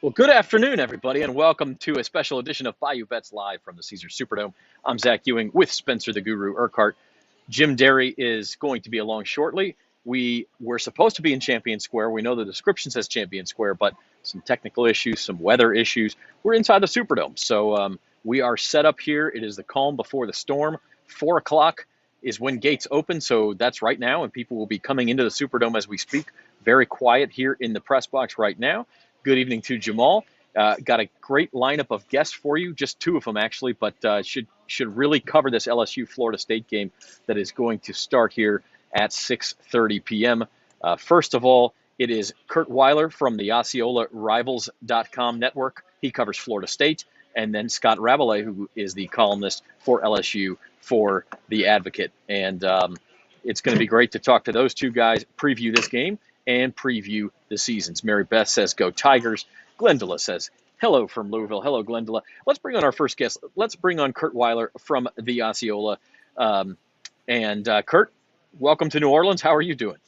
Well, good afternoon, everybody, and welcome to a special edition of Bayou Bets live from the Caesars Superdome. I'm Zach Ewing with Spencer the Guru Urquhart. Jim Derry is going to be along shortly. We were supposed to be in Champion Square. We know the description says Champion Square, but some technical issues, some weather issues. We're inside the Superdome, so we are set up here. It is the calm before the storm. 4 o'clock is when gates open, so that's right now, and people will be coming into the Superdome as we speak. Very quiet here in the press box right now. Good evening to Jamal. Got a great lineup of guests for you, just two of them actually, but should really cover this LSU Florida State game that is going to start here at 6:30 p.m. First of all, it is Kurt Weiler from the Osceola Rivals.com network. He covers Florida State. And then Scott Rabelais, who is the columnist for LSU for The Advocate. And it's going to be great to talk to those two guys, preview this game, and preview the seasons. Mary Beth says, go Tigers. Glendula says, hello from Louisville. Hello, Glendula. Let's bring on our first guest. Let's bring on Kurt Weiler from the Osceola. Kurt, welcome to New Orleans. How are you doing?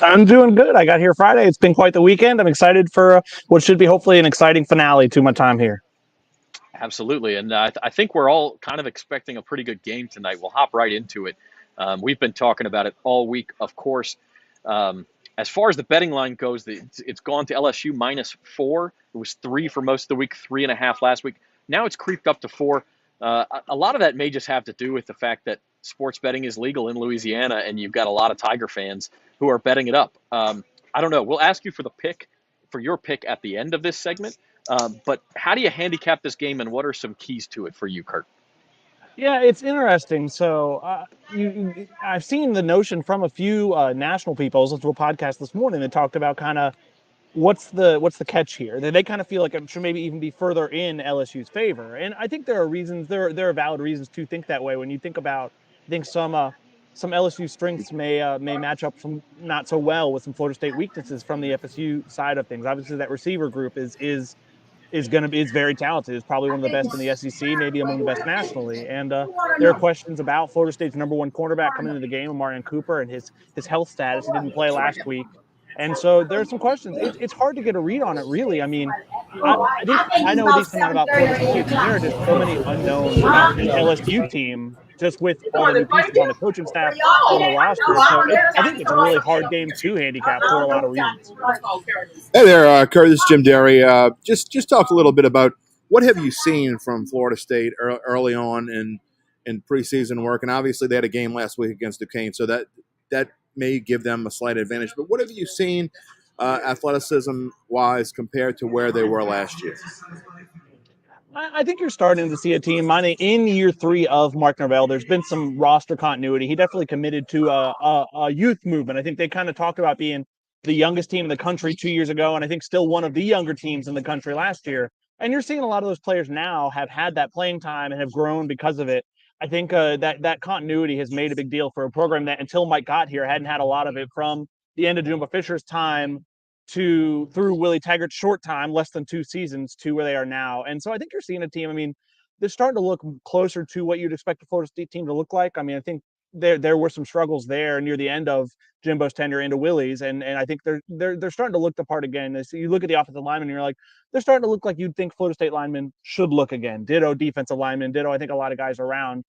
I'm doing good. I got here Friday. It's been quite the weekend. I'm excited for what should be hopefully an exciting finale to my time here. Absolutely. And I think we're all kind of expecting a pretty good game tonight. We'll hop right into it. We've been talking about it all week, of course. As far as the betting line goes, it's gone to LSU -4. It was 3 for most of the week, 3.5 last week. Now it's creeped up to 4. A lot of that may just have to do with the fact that sports betting is legal in Louisiana, and you've got a lot of Tiger fans who are betting it up. I don't know. We'll ask you for your pick at the end of this segment. But how do you handicap this game, and what are some keys to it for you, Kurt? Yeah, it's interesting. So I've seen the notion from a few national people. I was listening to a podcast this morning that talked about kind of what's the catch here. They kind of feel like it should maybe even be further in LSU's favor. And I think there are reasons. There are valid reasons to think that way. When you think about, I think some LSU strengths may match up from not so well with some Florida State weaknesses from the FSU side of things. Obviously, that receiver group is very talented. It's probably one of the best in the SEC, maybe among the best nationally. And there are questions about Florida State's number one cornerback coming into the game, Amarian Cooper, and his health status. He didn't play last week. And so there are some questions. It's hard to get a read on it, really. I mean, I know a decent amount about Florida State, but there are just so many unknowns about the LSU team, just with all the new pieces on the coaching staff, on the roster. So I think it's a really hard game to handicap for a lot of reasons. Hey there, Kurt. This is Jim Derry. Just talk a little bit about what have you seen from Florida State early on in preseason work, and obviously they had a game last week against Duquesne, so that may give them a slight advantage. But what have you seen athleticism-wise compared to where they were last year? I think you're starting to see a team in year 3 of Mark Norvell. There's been some roster continuity. He definitely committed to a youth movement. I think they kind of talked about being the youngest team in the country 2 years ago, and I think still one of the younger teams in the country last year. And you're seeing a lot of those players now have had that playing time and have grown because of it. I think that continuity has made a big deal for a program that until Mike got here hadn't had a lot of it, from the end of Jumbo Fisher's time through Willie Taggart's short time, less than 2 seasons, to where they are now. And so I think you're seeing a team, I mean, they're starting to look closer to what you'd expect a Florida State team to look like. I mean, I think there were some struggles there near the end of Jimbo's tenure into Willie's, and I think they're starting to look the part again. So you look at the offensive linemen, and you're like, they're starting to look like you'd think Florida State linemen should look again. Ditto defensive linemen, ditto I think a lot of guys around.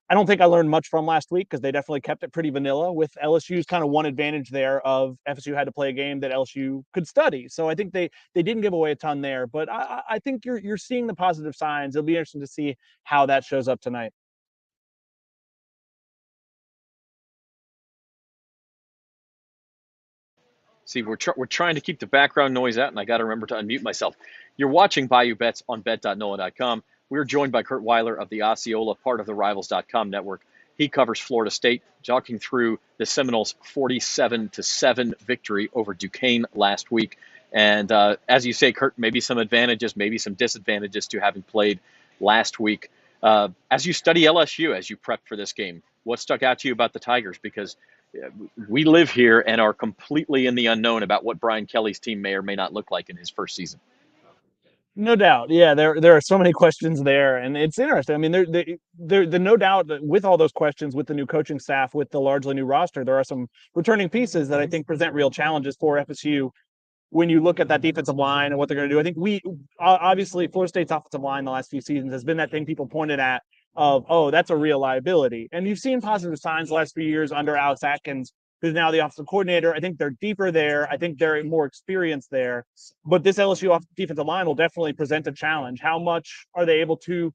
I don't think I learned much from last week because they definitely kept it pretty vanilla, with LSU's kind of one advantage there of FSU had to play a game that LSU could study. So I think they didn't give away a ton there, but I think you're seeing the positive signs. It'll be interesting to see how that shows up tonight. See, we're trying to keep the background noise out, and I got to remember to unmute myself. You're watching Bayou Bets on bet.nola.com. We're joined by Kurt Weiler of the Osceola, part of the Rivals.com network. He covers Florida State, talking through the Seminoles' 47-7 victory over Duquesne last week. And as you say, Kurt, maybe some advantages, maybe some disadvantages to having played last week. As you study LSU, as you prep for this game, what stuck out to you about the Tigers? Because we live here and are completely in the unknown about what Brian Kelly's team may or may not look like in his first season. No doubt. Yeah, there are so many questions there, and it's interesting. I mean, there no doubt that with all those questions, with the new coaching staff, with the largely new roster, there are some returning pieces that I think present real challenges for FSU when you look at that defensive line and what they're going to do. I think obviously Florida State's offensive line the last few seasons has been that thing people pointed at of, oh, that's a real liability. And you've seen positive signs the last few years under Alex Atkins, who's now the offensive coordinator. I think they're deeper there. I think they're more experienced there. But this LSU defensive line will definitely present a challenge. How much are they able to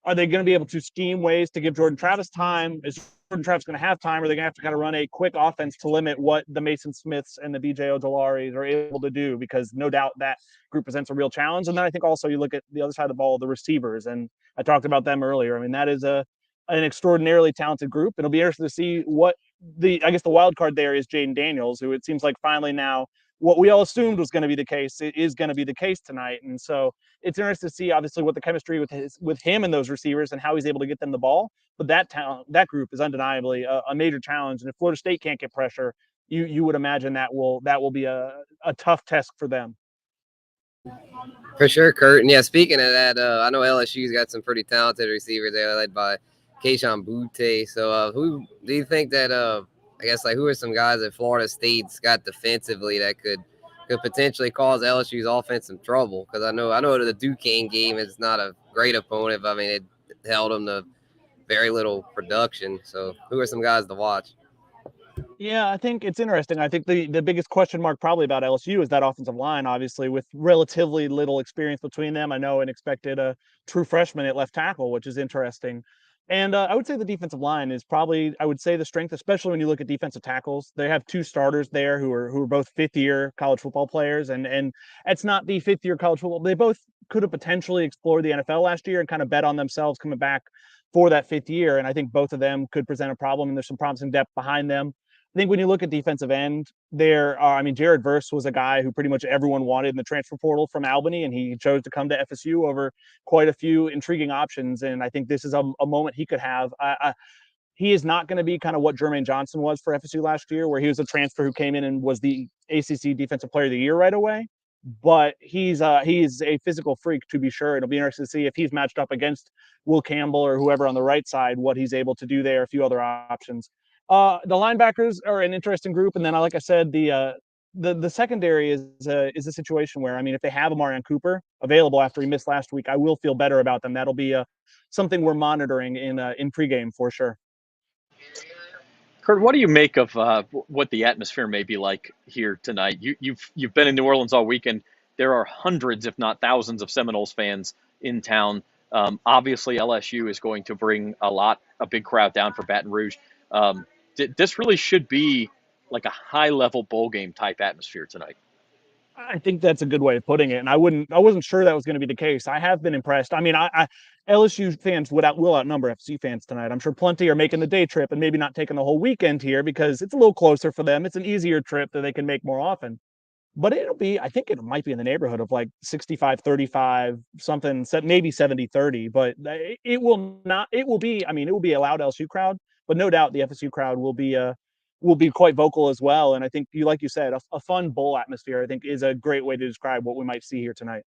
are they going to be able to scheme ways to give Jordan Travis time? Is Jordan Travis going to have time? Or are they going to have to kind of run a quick offense to limit what the Mason Smiths and the BJ Ojolaris are able to do? Because no doubt that group presents a real challenge. And then I think also you look at the other side of the ball, the receivers, and I talked about them earlier. I mean, that is an extraordinarily talented group. It'll be interesting to see what I guess the wild card there is Jaden Daniels, who it seems like finally now what we all assumed was going to be the case, it is going to be the case tonight. And so it's interesting to see, obviously, what the chemistry with him and those receivers and how he's able to get them the ball. But that group is undeniably a major challenge. And if Florida State can't get pressure, you would imagine that will be a tough test for them. For sure, Kurt. And yeah, speaking of that, I know LSU's got some pretty talented receivers there, led by Keishawn Butte. So who do you think that I guess who are some guys that Florida State's got defensively that could potentially cause LSU's offense some trouble? Because I know the Duquesne game is not a great opponent, but I mean it held them to very little production. So who are some guys to watch? Yeah, I think it's interesting. I think the biggest question mark probably about LSU is that offensive line, obviously, with relatively little experience between them. I know and expected a true freshman at left tackle, which is interesting. And I would say the defensive line is probably, I would say, the strength, especially when you look at defensive tackles. They have two starters there who are both fifth-year college football players, and it's not the fifth-year college football. They both could have potentially explored the NFL last year and kind of bet on themselves coming back for that fifth year. And I think both of them could present a problem, and there's some promising depth behind them. I think when you look at defensive end, Jared Verse was a guy who pretty much everyone wanted in the transfer portal from Albany, and he chose to come to FSU over quite a few intriguing options. And I think this is a moment he could have. He is not going to be kind of what Jermaine Johnson was for FSU last year, where he was a transfer who came in and was the ACC Defensive Player of the Year right away. But he's a physical freak, to be sure. It'll be interesting to see if he's matched up against Will Campbell or whoever on the right side, what he's able to do there, a few other options. The linebackers are an interesting group, and then, like I said, the secondary is a situation where, I mean, if they have Amarion Cooper available after he missed last week, I will feel better about them. That'll be something we're monitoring in pregame for sure. Kurt, what do you make of what the atmosphere may be like here tonight? You've been in New Orleans all weekend. There are hundreds, if not thousands, of Seminoles fans in town. Obviously, LSU is going to bring a big crowd down for Baton Rouge. This really should be like a high-level bowl game type atmosphere tonight. I think that's a good way of putting it, and I wasn't sure that was going to be the case. I have been impressed. I mean, LSU fans will outnumber FSU fans tonight. I'm sure plenty are making the day trip and maybe not taking the whole weekend here because it's a little closer for them. It's an easier trip that they can make more often. But I think it might be in the neighborhood of like 65-35, something, maybe 70-30. But it will be a loud LSU crowd, but no doubt the FSU crowd will be quite vocal as well. And I think, like you said, a fun bowl atmosphere, I think, is a great way to describe what we might see here tonight.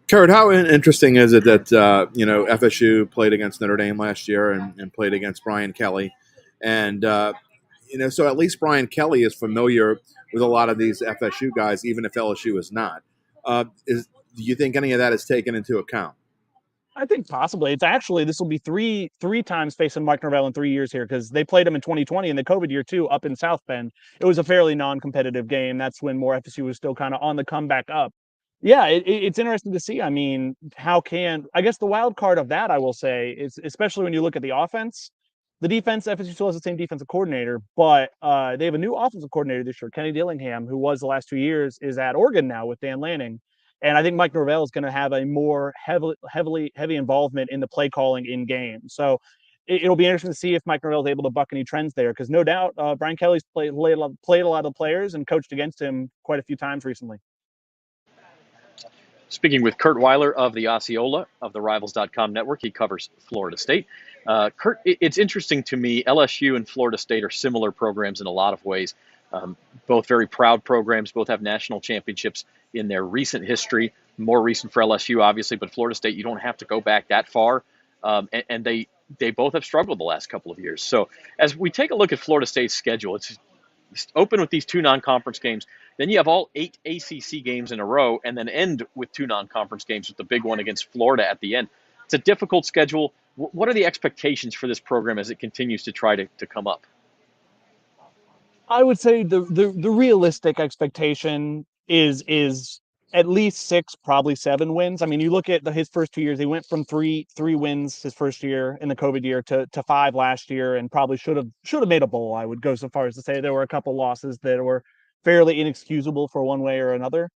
Kurt, how interesting is it that FSU played against Notre Dame last year and played against Brian Kelly, and so at least Brian Kelly is familiar with a lot of these FSU guys, even if LSU is not. Do you think any of that is taken into account? I think possibly. It's actually, this will be three times facing Mike Norvell in 3 years here, because they played him in 2020 in the COVID year too, up in South Bend. It was a fairly non-competitive game. That's when more FSU was still kind of on the comeback up. Yeah, it's interesting to see. I mean, I guess the wild card of that, I will say, is especially when you look at the offense. The defense, FSU still has the same defensive coordinator, but they have a new offensive coordinator this year, Kenny Dillingham, who was the last 2 years, is at Oregon now with Dan Lanning. And I think Mike Norvell is going to have a more heavy involvement in the play calling in game. So it'll be interesting to see if Mike Norvell is able to buck any trends there, because no doubt Brian Kelly's played a lot of players and coached against him quite a few times recently. Speaking with Kurt Weiler of the Osceola of the Rivals.com network, he covers Florida State. Kurt, it's interesting to me, LSU and Florida State are similar programs in a lot of ways. Both very proud programs, both have national championships in their recent history, more recent for LSU, obviously, but Florida State, you don't have to go back that far. And they both have struggled the last couple of years. So as we take a look at Florida State's schedule, open with these 2 non-conference games. Then you have all 8 ACC games in a row, and then end with 2 non-conference games with the big one against Florida at the end. It's a difficult schedule. What are the expectations for this program as it continues to try to come up? I would say the realistic expectation is at least 6, probably 7 wins. I mean, you look at his first 2 years, he went from three wins his first year in the COVID year to 5 last year, and probably should have made a bowl. I would go so far as to say there were a couple losses that were fairly inexcusable for one way or another.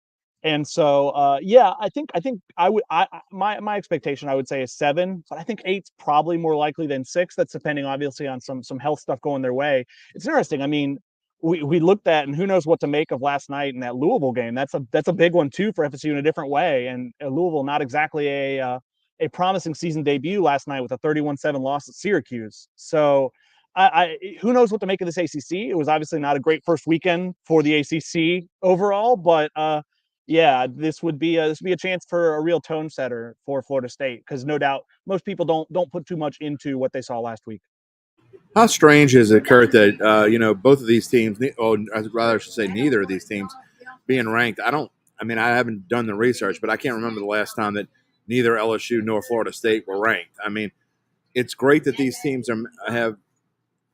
And so, yeah, I think my expectation, I would say, is 7, but I think 8's probably more likely than 6. That's depending obviously on some health stuff going their way. It's interesting. I mean, we looked at, and who knows what to make of last night in that Louisville game. That's a big one too for FSU in a different way. And Louisville, not exactly a promising season debut last night with a 31-7 loss at Syracuse. So I who knows what to make of this ACC. It was obviously not a great first weekend for the ACC overall, but yeah, this would be a chance for a real tone setter for Florida State, because no doubt most people don't put too much into what they saw last week. How strange is it, Kurt, that both of these teams, or rather, I should say, neither of these teams, being ranked? I haven't done the research, but I can't remember the last time that neither LSU nor Florida State were ranked. I mean, it's great that these teams have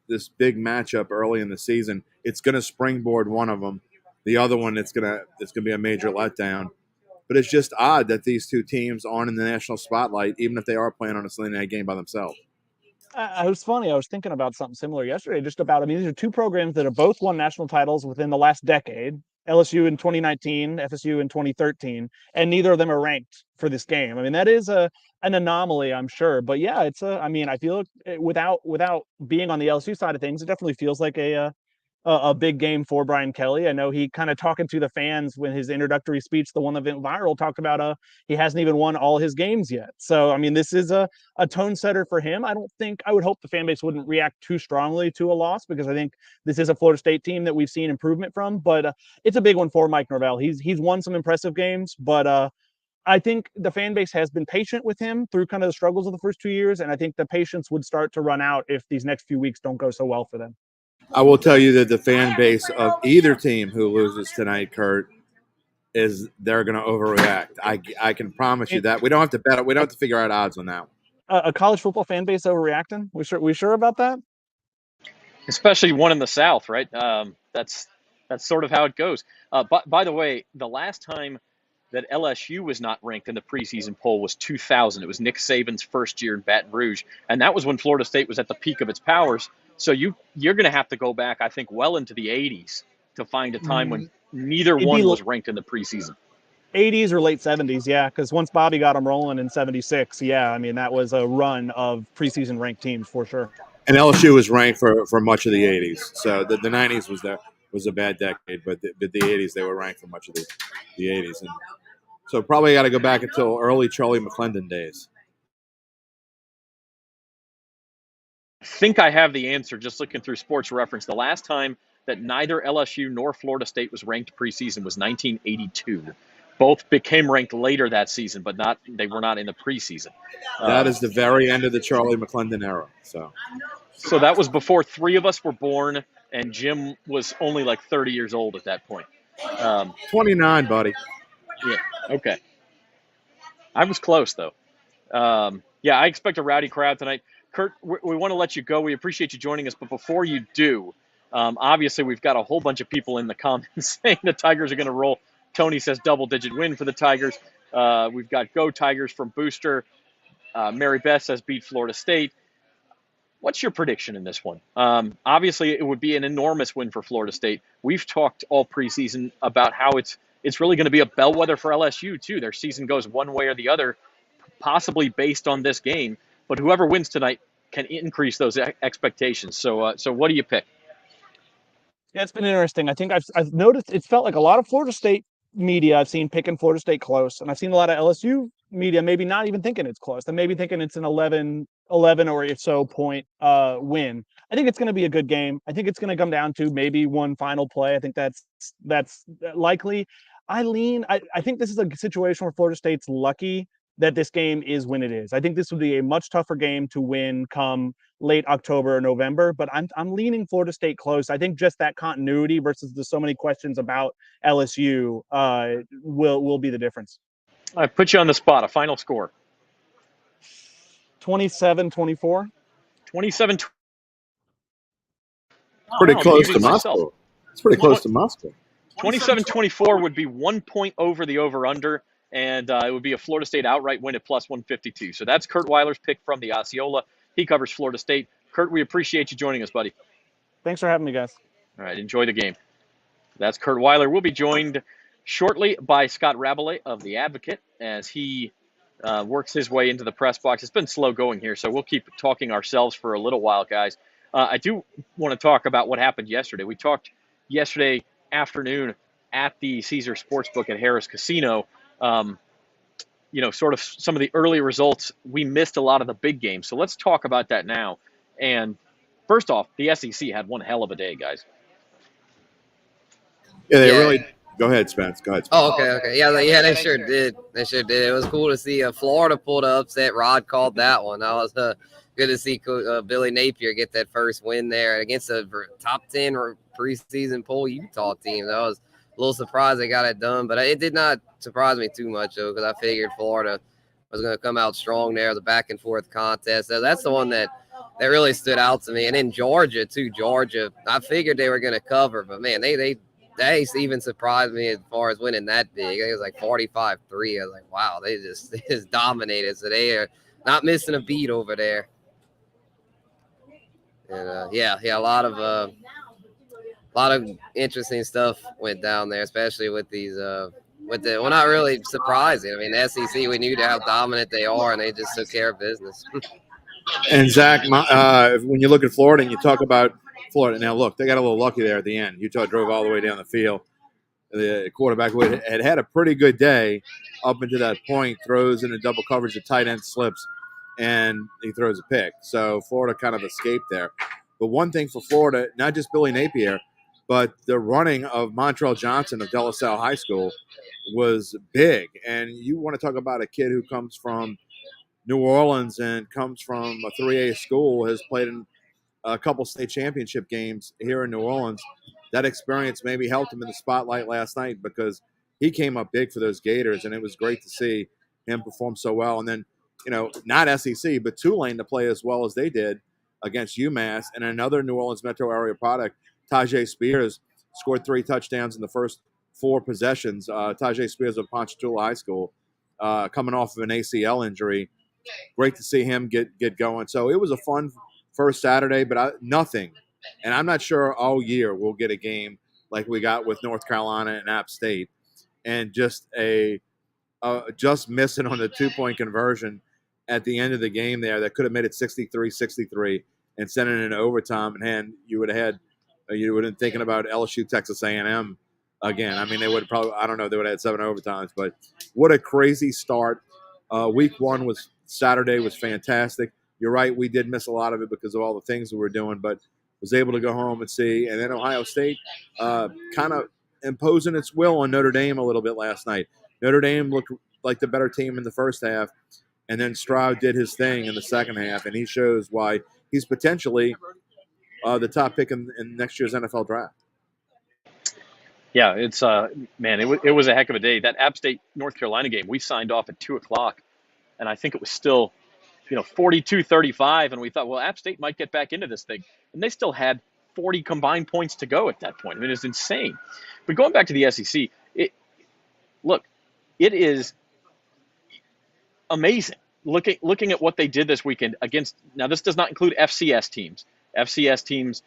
this big matchup early in the season. It's going to springboard one of them. The other one, it's going to be a major letdown. But it's just odd that these two teams aren't in the national spotlight, even if they are playing on a Sunday night game by themselves. It was funny. I was thinking about something similar yesterday, just about, I mean, these are two programs that have both won national titles within the last decade. LSU in 2019, FSU in 2013, and neither of them are ranked for this game. I mean, that is an anomaly, I'm sure. But yeah, I feel without being on the LSU side of things, it definitely feels like a big game for Brian Kelly. I know he kind of talking to the fans when his introductory speech, the one that went viral, talked about he hasn't even won all his games yet. So, I mean, this is a tone setter for him. I would hope the fan base wouldn't react too strongly to a loss, because I think this is a Florida State team that we've seen improvement from, but it's a big one for Mike Norvell. He's won some impressive games, but I think the fan base has been patient with him through kind of the struggles of the first 2 years, and I think the patience would start to run out if these next few weeks don't go so well for them. I will tell you that the fan base of either team who loses tonight, Kurt, they're going to overreact. I can promise you that. We don't have to bet it. We don't have to figure out odds on that. A college football fan base overreacting? We sure about that? Especially one in the South, right? That's sort of how it goes. By the way, the last time that LSU was not ranked in the preseason poll was 2000. It was Nick Saban's first year in Baton Rouge, and that was when Florida State was at the peak of its powers. So you're going to have to go back, I think, well into the 80s to find a time when neither one was ranked in the preseason. 80s or late 70s, yeah, because once Bobby got them rolling in 76, yeah, I mean, that was a run of preseason ranked teams for sure. And LSU was ranked for much of the 80s. So the 90s was a bad decade, but the 80s, they were ranked for much of the 80s. And so probably got to go back until early Charlie McClendon days. I think I have the answer just looking through Sports Reference. The last time that neither LSU nor Florida State was ranked preseason was 1982. Both became ranked later that season, but they were not in the preseason. That is the very end of the Charlie McClendon era. So that was before 3 of us were born, and Jim was only like 30 years old at that point. 29, buddy. Yeah, okay. I was close, though. Yeah, I expect a rowdy crowd tonight. Kurt, we want to let you go. We appreciate you joining us, but before you do, obviously we've got a whole bunch of people in the comments saying the Tigers are going to roll. Tony says double-digit win for the Tigers. We've got Go Tigers from Booster. Mary Beth says beat Florida State. What's your prediction in this one? Obviously, it would be an enormous win for Florida State. We've talked all preseason about how it's really going to be a bellwether for LSU, too. Their season goes one way or the other, possibly based on this game. But whoever wins tonight can increase those expectations. So what do you pick? Yeah, it's been interesting. I think I've noticed it felt like a lot of Florida State media I've seen picking Florida State close, and I've seen a lot of LSU media maybe not even thinking it's close. They maybe thinking it's an 11 or so point win. I think it's going to be a good game. I think it's going to come down to maybe one final play. I think that's likely. I think this is a situation where Florida State's lucky that this game is when it is. I think this would be a much tougher game to win come late October or November, but I'm leaning Florida State close. I think just that continuity versus the so many questions about LSU will be the difference. I put you on the spot. A final score. 27-24. 27. Pretty Wow, close to myself. Moscow. It's pretty close to Moscow. 27-24 would be 1 point over the over-under, and it would be a Florida State outright win at plus 152. So that's Kurt Weiler's pick from the Osceola. He covers Florida State. Kurt, we appreciate you joining us, buddy. Thanks for having me, guys. All right, enjoy the game. That's Kurt Weiler. We'll be joined shortly by Scott Rabelais of The Advocate as he works his way into the press box. It's been slow going here, so we'll keep talking ourselves for a little while, guys. I do want to talk about what happened yesterday. We talked yesterday afternoon at the Caesars Sportsbook at Harris Casino. Sort of some of the early results. We missed a lot of the big games. So let's talk about that now. And first off, the SEC had one hell of a day, guys. Yeah, they really. Go ahead, Spence. Go ahead, Spence. Oh, okay. Yeah, they sure did. They sure did. It was cool to see Florida pull the upset. Rod called that one. That was good to see Billy Napier get that first win there against a top 10 preseason poll Utah team. That was a little surprised they got it done, but it did not surprise me too much, though, because I figured Florida was going to come out strong there. The back-and-forth contest. So that's the one that really stood out to me. And then Georgia, too. Georgia, I figured they were going to cover, but, man, they even surprised me as far as winning that big. It was like 45-3. I was like, wow, they just dominated. So they are not missing a beat over there. And a lot of interesting stuff went down there, especially with these not really surprising. I mean, the SEC, we knew how dominant they are, and they just took care of business. And Zach, when you look at Florida and you talk about Florida, now look, they got a little lucky there at the end. Utah drove all the way down the field. The quarterback had a pretty good day up until that point, throws in a double coverage, the tight end slips, and he throws a pick. So Florida kind of escaped there. But one thing for Florida, not just Billy Napier, but the running of Montrell Johnson of De La Salle High School was big. And you want to talk about a kid who comes from New Orleans and comes from a 3A school, has played in a couple state championship games here in New Orleans. That experience maybe helped him in the spotlight last night because he came up big for those Gators, and it was great to see him perform so well. And then, not SEC, but Tulane to play as well as they did against UMass. And another New Orleans metro area product, Tajay Spears, scored 3 touchdowns in the first 4 possessions. Tajay Spears of Ponchatoula High School, coming off of an ACL injury. Great to see him get going. So it was a fun first Saturday, but nothing. And I'm not sure all year we'll get a game like we got with North Carolina and App State, and just missing on the 2-point conversion at the end of the game there that could have made it 63-63 and sent it into overtime. And you would have been thinking about LSU, Texas A&M again. I mean, they would have probably, I don't know, they would have had 7 overtimes, but what a crazy start. Week 1 Saturday was fantastic. You're right, we did miss a lot of it because of all the things we were doing, but was able to go home and see. And then Ohio State kind of imposing its will on Notre Dame a little bit last night. Notre Dame looked like the better team in the first half, and then Stroud did his thing in the second half, and he shows why he's potentially the top pick in next year's NFL draft. Yeah, it's it was a heck of a day. That App State North Carolina game, we signed off at 2:00, and I think it was still 42-35, and we thought, well, App State might get back into this thing. And they still had 40 combined points to go at that point. I mean, it's insane. But going back to the SEC, it is amazing. Looking at what they did this weekend against, now this does not include FCS teams. FCS teams,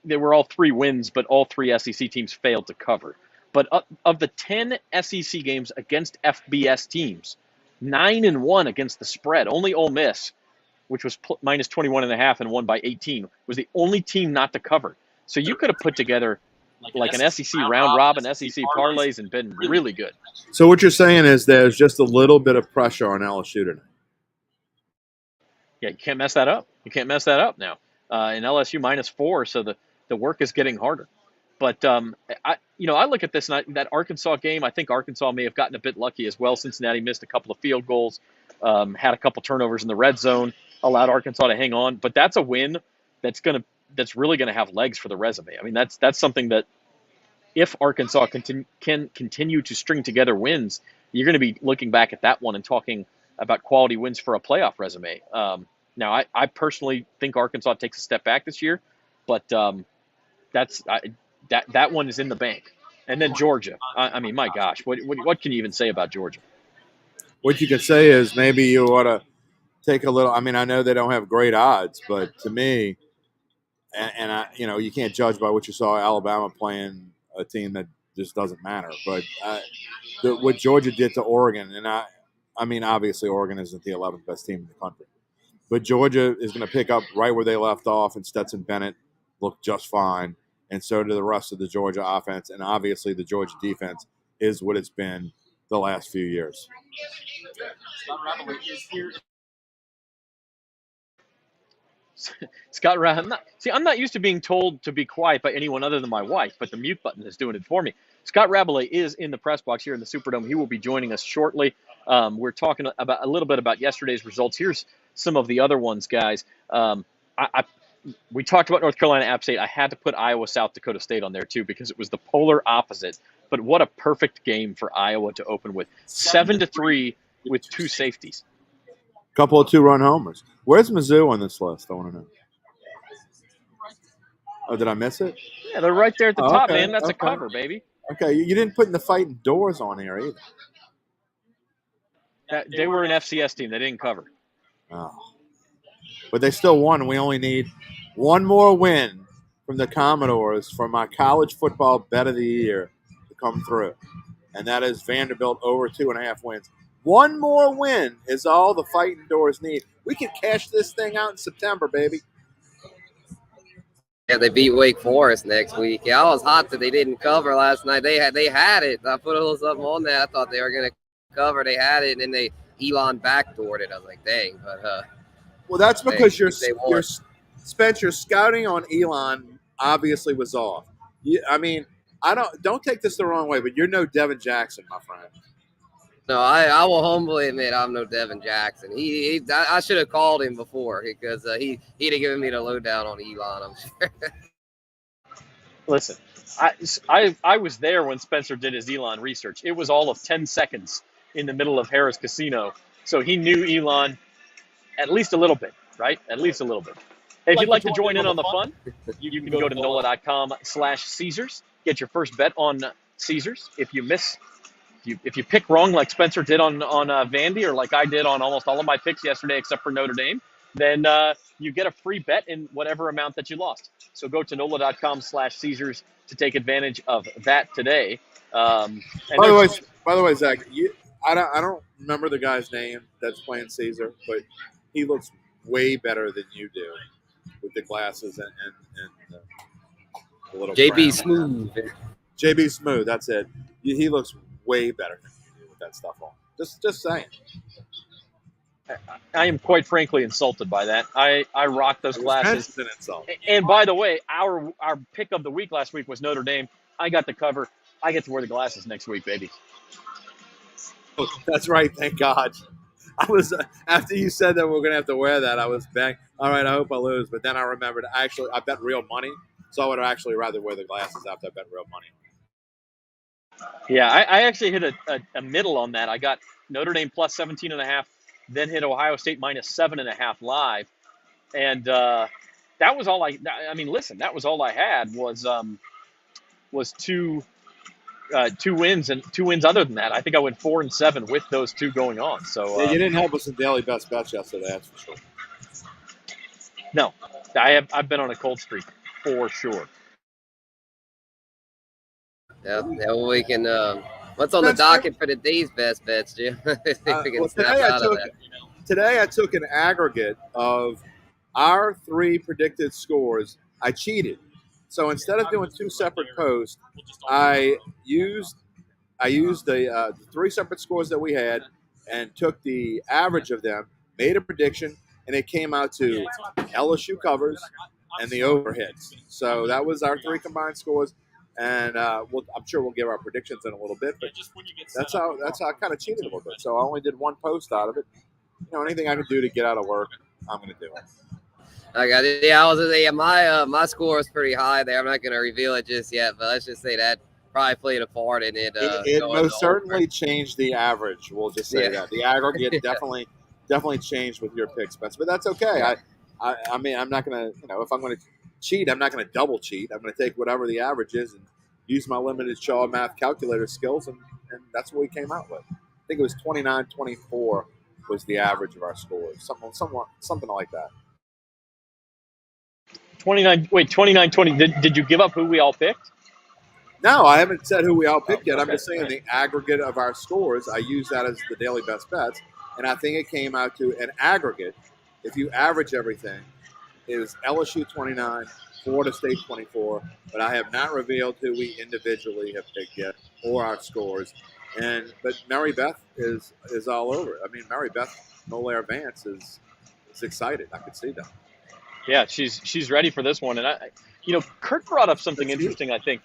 they were all 3 wins, but all 3 SEC teams failed to cover. But of the 10 SEC games against FBS teams, 9-1 against the spread. Only Ole Miss, which was minus 21.5 and won by 18, was the only team not to cover. So you could have put together like an SEC round robin, SEC parlays, and been really good. So what you're saying is there's just a little bit of pressure on LSU tonight. Yeah, you can't mess that up. You can't mess that up now. And LSU -4, so the work is getting harder. But I look at this and that Arkansas game. I think Arkansas may have gotten a bit lucky as well. Cincinnati missed a couple of field goals, had a couple turnovers in the red zone, allowed Arkansas to hang on. But that's a win that's really gonna have legs for the resume. I mean, that's something that if Arkansas can continue to string together wins, you're going to be looking back at that one and talking about quality wins for a playoff resume. Now, I personally think Arkansas takes a step back this year, but that one is in the bank. And then Georgia. I mean, my gosh, what can you even say about Georgia? What you could say is maybe you ought to take a little. I mean, I know they don't have great odds, but to me, and I, you can't judge by what you saw Alabama playing a team that just doesn't matter. But what Georgia did to Oregon, and I mean, obviously Oregon isn't the 11th best team in the country, but Georgia is going to pick up right where they left off, and Stetson Bennett looked just fine, and so do the rest of the Georgia offense, and obviously the Georgia defense is what it's been the last few years. Scott Rattler. I'm not used to being told to be quiet by anyone other than my wife, but the mute button is doing it for me. Scott Rabelais is in the press box here in the Superdome. He will be joining us shortly. We're talking about a little bit about yesterday's results. Here's some of the other ones, guys. We talked about North Carolina, App State. I had to put Iowa, South Dakota State on there too because it was the polar opposite. But what a perfect game for Iowa to open with. 7-3 with two safeties. Couple of 2-run homers. Where's Mizzou on this list? I want to know. Oh, did I miss it? Yeah, they're right there at the top, okay, man. That's okay. a cover, baby. Okay, you didn't put in the Fighting Doors on here either. They were an FCS team. They didn't cover. Oh. But they still won. We only need one more win from the Commodores for my college football bet of the year to come through. And that is Vanderbilt over 2.5 wins. One more win is all the Fighting Doors need. We can cash this thing out in September, baby. Yeah, they beat Wake Forest next week. Yeah, I was hot that they didn't cover last night. They had it. I put a little something on that. I thought they were going to cover. They had it, and then Elon backdoored it. I was like, dang. But well, that's because your Spencer scouting on Elon obviously was off. I mean, don't take this the wrong way, but you're no Devin Jackson, my friend. No, I will humbly admit I'm no Devin Jackson. I should have called him before because he'd have given me the lowdown on Elon, I'm sure. Listen, I was there when Spencer did his Elon research. It was all of 10 seconds in the middle of Harrah's Casino. So he knew Elon at least a little bit, right? At least a little bit. Hey, if you'd like to join in on the fun, you can go to NOLA.com/Caesars. Get your first bet on Caesars. If you pick wrong like Spencer did on Vandy or like I did on almost all of my picks yesterday except for Notre Dame, then you get a free bet in whatever amount that you lost. So go to NOLA.com/Caesars to take advantage of that today. By the way, Zach, I don't remember the guy's name that's playing Caesar, but he looks way better than you do with the glasses and the little JB Smooth. JB Smooth, that's it. He looks way better than you do with that stuff on. Just saying. I am quite frankly insulted by that. I rock those glasses. An insult. And by the way, our pick of the week last week was Notre Dame. I got the cover. I get to wear the glasses next week, baby. Oh, that's right. Thank God. I was after you said that we we're gonna have to wear that. I was bang. All right, I hope I lose. But then I remembered. I bet real money, so I would actually rather wear the glasses after I bet real money. Yeah, I actually hit a middle on that. I got Notre Dame plus 17.5, then hit Ohio State minus 7.5 live, and that was all I mean, listen, that was all I had was two wins and 2 wins. Other than that, I think I went 4-7 with those two going on. So you didn't help us in daily best bets yesterday, that's for sure. No, I've been on a cold streak for sure. Yeah, we can. What's on the docket for today's best bets, Jim? Today I took an aggregate of our 3 predicted scores. I cheated. So instead of doing 2 separate posts, I used the 3 separate scores that we had and took the average of them, made a prediction, and it came out to LSU covers and the over hits. So that was our 3 combined scores. And I'm sure we'll give our predictions in a little bit. But that's how I kind of cheated a little bit. So I only did one post out of it. Anything I can do to get out of work, I'm going to do it. I got it. Yeah, I was gonna say, my score was pretty high there. I'm not gonna reveal it just yet, but let's just say that probably played a part in it. It most certainly changed the average. We'll just say that the aggregate definitely changed with your picks, Spence. But that's okay. I mean, I'm not gonna, if I'm gonna cheat, I'm not gonna double cheat. I'm gonna take whatever the average is and use my limited Shaw math calculator skills, and that's what we came out with. I think it was 29-24 was the average of our scores, something like that. 29-20. Did you give up who we all picked? No, I haven't said who we all picked yet. I'm just saying the aggregate of our scores. I use that as the daily best bets, and I think it came out to an aggregate. If you average everything, it was LSU 29, Florida State 24, but I have not revealed who we individually have picked yet or our scores. But Mary Beth is all over it. I mean, Mary Beth Nolaire Vance is excited. I could see that. Yeah, she's ready for this one. And Kurt brought up something interesting, I think.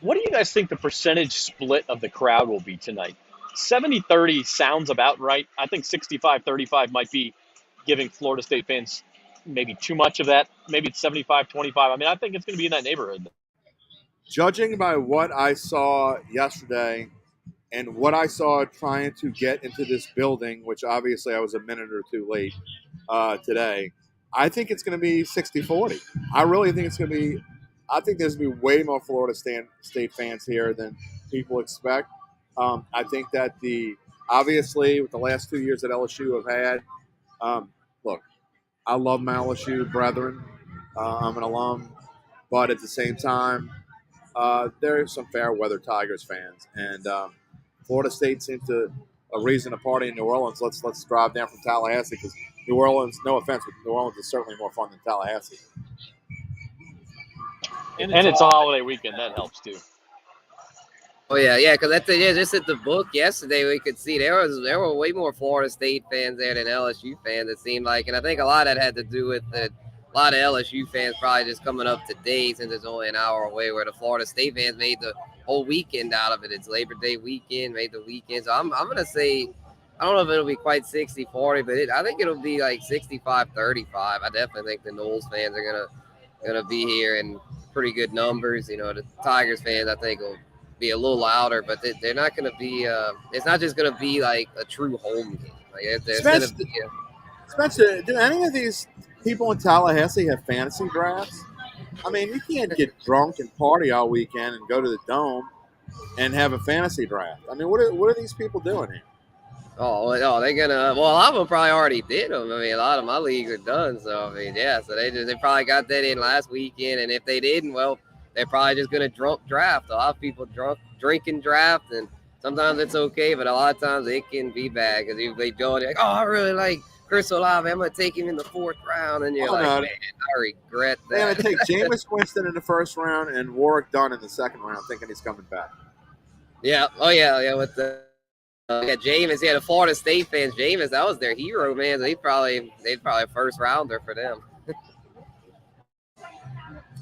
What do you guys think the percentage split of the crowd will be tonight? 70-30 sounds about right. I think 65-35 might be giving Florida State fans maybe too much of that. Maybe it's 75-25. I mean, I think it's going to be in that neighborhood. Judging by what I saw yesterday and what I saw trying to get into this building, which obviously I was a minute or two late today, I think it's going to be 60-40. I really think it's going to be – I think there's going to be way more Florida State fans here than people expect. I think that obviously with the last 2 years that LSU have had, look, I love my LSU brethren. I'm an alum. But at the same time, there are some fair weather Tigers fans. And Florida State seems a reason to party in New Orleans. Let's drive down from Tallahassee because New Orleans, no offense, but New Orleans is certainly more fun than Tallahassee. And it's a holiday weekend. That helps, too. Oh, yeah, because just at the book yesterday, we could see there were way more Florida State fans there than LSU fans, it seemed like. And I think a lot of that had to do with a lot of LSU fans probably just coming up to date since it's only an hour away, where the Florida State fans made the whole weekend out of it. It's Labor Day weekend, made the weekend. So I'm going to say, I don't know if it'll be quite 60-40, but I think it'll be like 65-35. I definitely think the Noles fans are gonna be here in pretty good numbers. The Tigers fans, I think, will be a little louder, but they're not going to be it's not just going to be like a true home game. Spencer, do any of these people in Tallahassee have fantasy drafts? I mean, you can't get drunk and party all weekend and go to the Dome and have a fantasy draft. I mean, what are these people doing here? Oh, they're gonna. Well, a lot of them probably already did them. I mean, a lot of my leagues are done. So I mean, yeah. So they probably got that in last weekend, and if they didn't, well, they're probably just gonna drunk draft. A lot of people drink and draft, and sometimes it's okay, but a lot of times it can be bad because if they go, they're like, oh, I really like Chris Olave. I'm gonna take him in the 4th round, and you're man, I regret that. They're gonna take Jameis Winston in the 1st round and Warwick Dunn in the 2nd round, thinking he's coming back. Yeah. Oh yeah. With the. Jameis, the Florida State fans, Jameis, that was their hero, man. They'd probably a 1st rounder for them.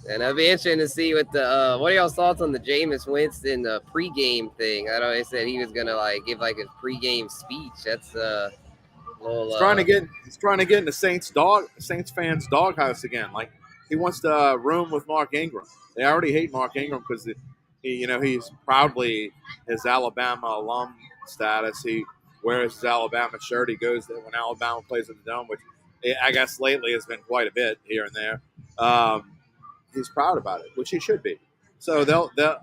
And it'll be interesting to see what what are y'all's thoughts on the Jameis Winston pregame thing? I know they said he was gonna give a pregame speech. That's a little. He's trying to get in the Saints fans' doghouse again. Like he wants to room with Mark Ingram. They already hate Mark Ingram because he's proudly his Alabama alum status. He wears his Alabama shirt. He goes there when Alabama plays at the Dome, which I guess lately has been quite a bit here and there. He's proud about it, which he should be. So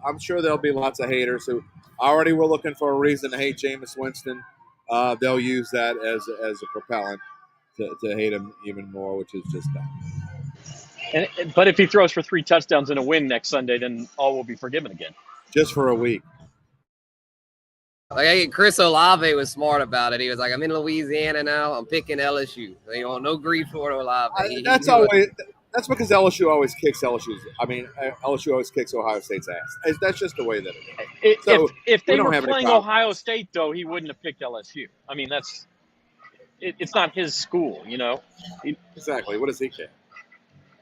I'm sure there'll be lots of haters who already were looking for a reason to hate Jameis Winston. They'll use that as a propellant to hate him even more, which is just dumb. But if he throws for 3 touchdowns and a win next Sunday, then all will be forgiven again. Just for a week. Like Chris Olave was smart about it. He was like, I'm in Louisiana now. I'm picking LSU. No grief for Olave. That's because LSU always kicks LSU always kicks Ohio State's ass. That's just the way that it is. If they were playing Ohio State, though, he wouldn't have picked LSU. I mean, it's not his school, Exactly. What does he care?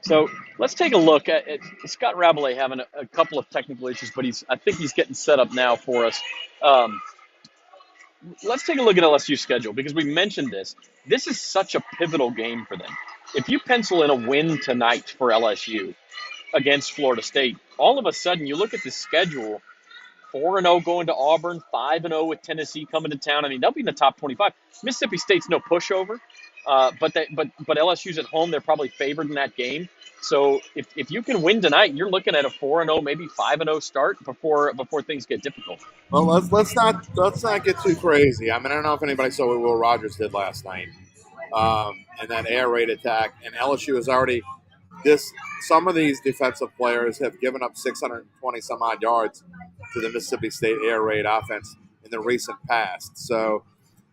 So let's take a look at Scott Rabelais having a couple of technical issues, but I think he's getting set up now for us. Um, let's take a look at LSU's schedule because we mentioned this. This is such a pivotal game for them. If you pencil in a win tonight for LSU against Florida State, all of a sudden you look at the schedule. 4-0 going to Auburn, 5-0 with Tennessee coming to town. I mean, they'll be in the top 25. Mississippi State's no pushover, but LSU's at home. They're probably favored in that game. So if you can win tonight, you're looking at a 4-0, maybe 5-0 start before things get difficult. Well, let's not get too crazy. I mean, I don't know if anybody saw what Will Rogers did last night, and that air raid attack. And LSU has already some of these defensive players have given up 620 some odd yards to the Mississippi State air raid offense in the recent past. So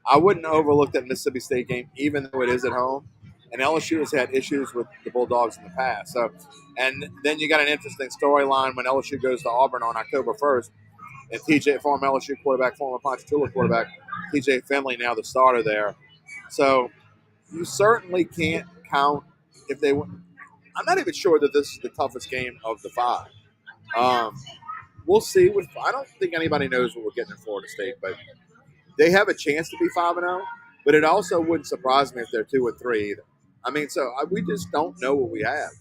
I wouldn't overlook that Mississippi State game, even though it is at home. And LSU has had issues with the Bulldogs in the past. So, and then you got an interesting storyline when LSU goes to Auburn on October 1st, and former LSU quarterback, former Ponchatoula quarterback, TJ Finley, now the starter there. So you certainly can't count if they win. I'm not even sure that this is the toughest game of the 5. We'll see. I don't think anybody knows what we're getting in Florida State, but they have a chance to be 5-0. But it also wouldn't surprise me if they're 2-3 either. I mean, we just don't know what we have.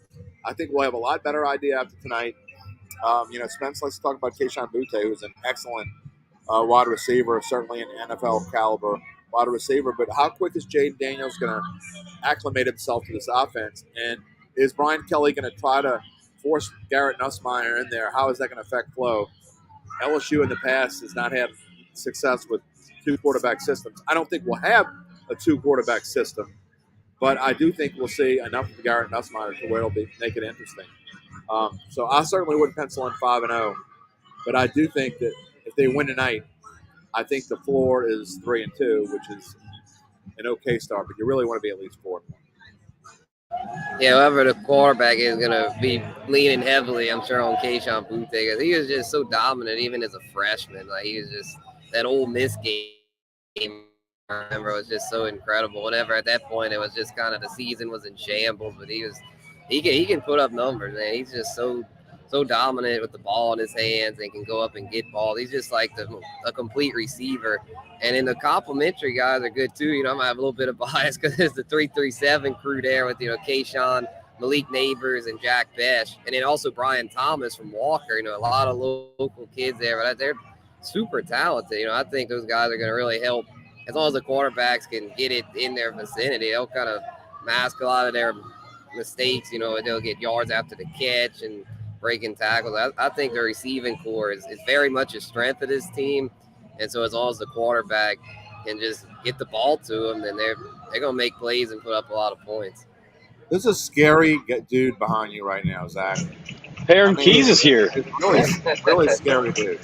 I think we'll have a lot better idea after tonight. Spence likes to talk about Kayshon Boutte, who's an excellent wide receiver, certainly an NFL caliber wide receiver. But how quick is Jaden Daniels going to acclimate himself to this offense? And is Brian Kelly going to try to force Garrett Nussmeier in there? How is that going to affect flow? LSU in the past has not had success with 2 quarterback systems. I don't think we'll have a 2 quarterback system, but I do think we'll see enough of Garrett Nussmeier to where it'll make it interesting. So I certainly wouldn't pencil in 5-0, but I do think that if they win tonight, I think the floor is 3-2, which is an okay start, but you really want to be at least 4-1. Yeah, whoever the quarterback is going to be leaning heavily, I'm sure, on Kayshon Boutte because he was just so dominant even as a freshman. Like, he was just that Ole Miss game. I remember it was just so incredible. Whenever at that point it was just kind of the season was in shambles, but he can put up numbers, man. He's just so dominant with the ball in his hands and can go up and get balls. He's just like a complete receiver. And then the complimentary guys are good too. I'm gonna have a little bit of bias because it's the 337 crew there with Kayshon, Malik Neighbors, and Jack Besh, and then also Brian Thomas from Walker. A lot of local kids there, but they're super talented. I think those guys are gonna really help as long as the quarterbacks can get it in their vicinity. They'll kind of mask a lot of their mistakes. They'll get yards after the catch and breaking tackles. I think the receiving core is very much a strength of this team. And so as long as the quarterback can just get the ball to them, then they're going to make plays and put up a lot of points. This is a scary dude behind you right now, Zach. Aaron Keys is here. Really scary dude.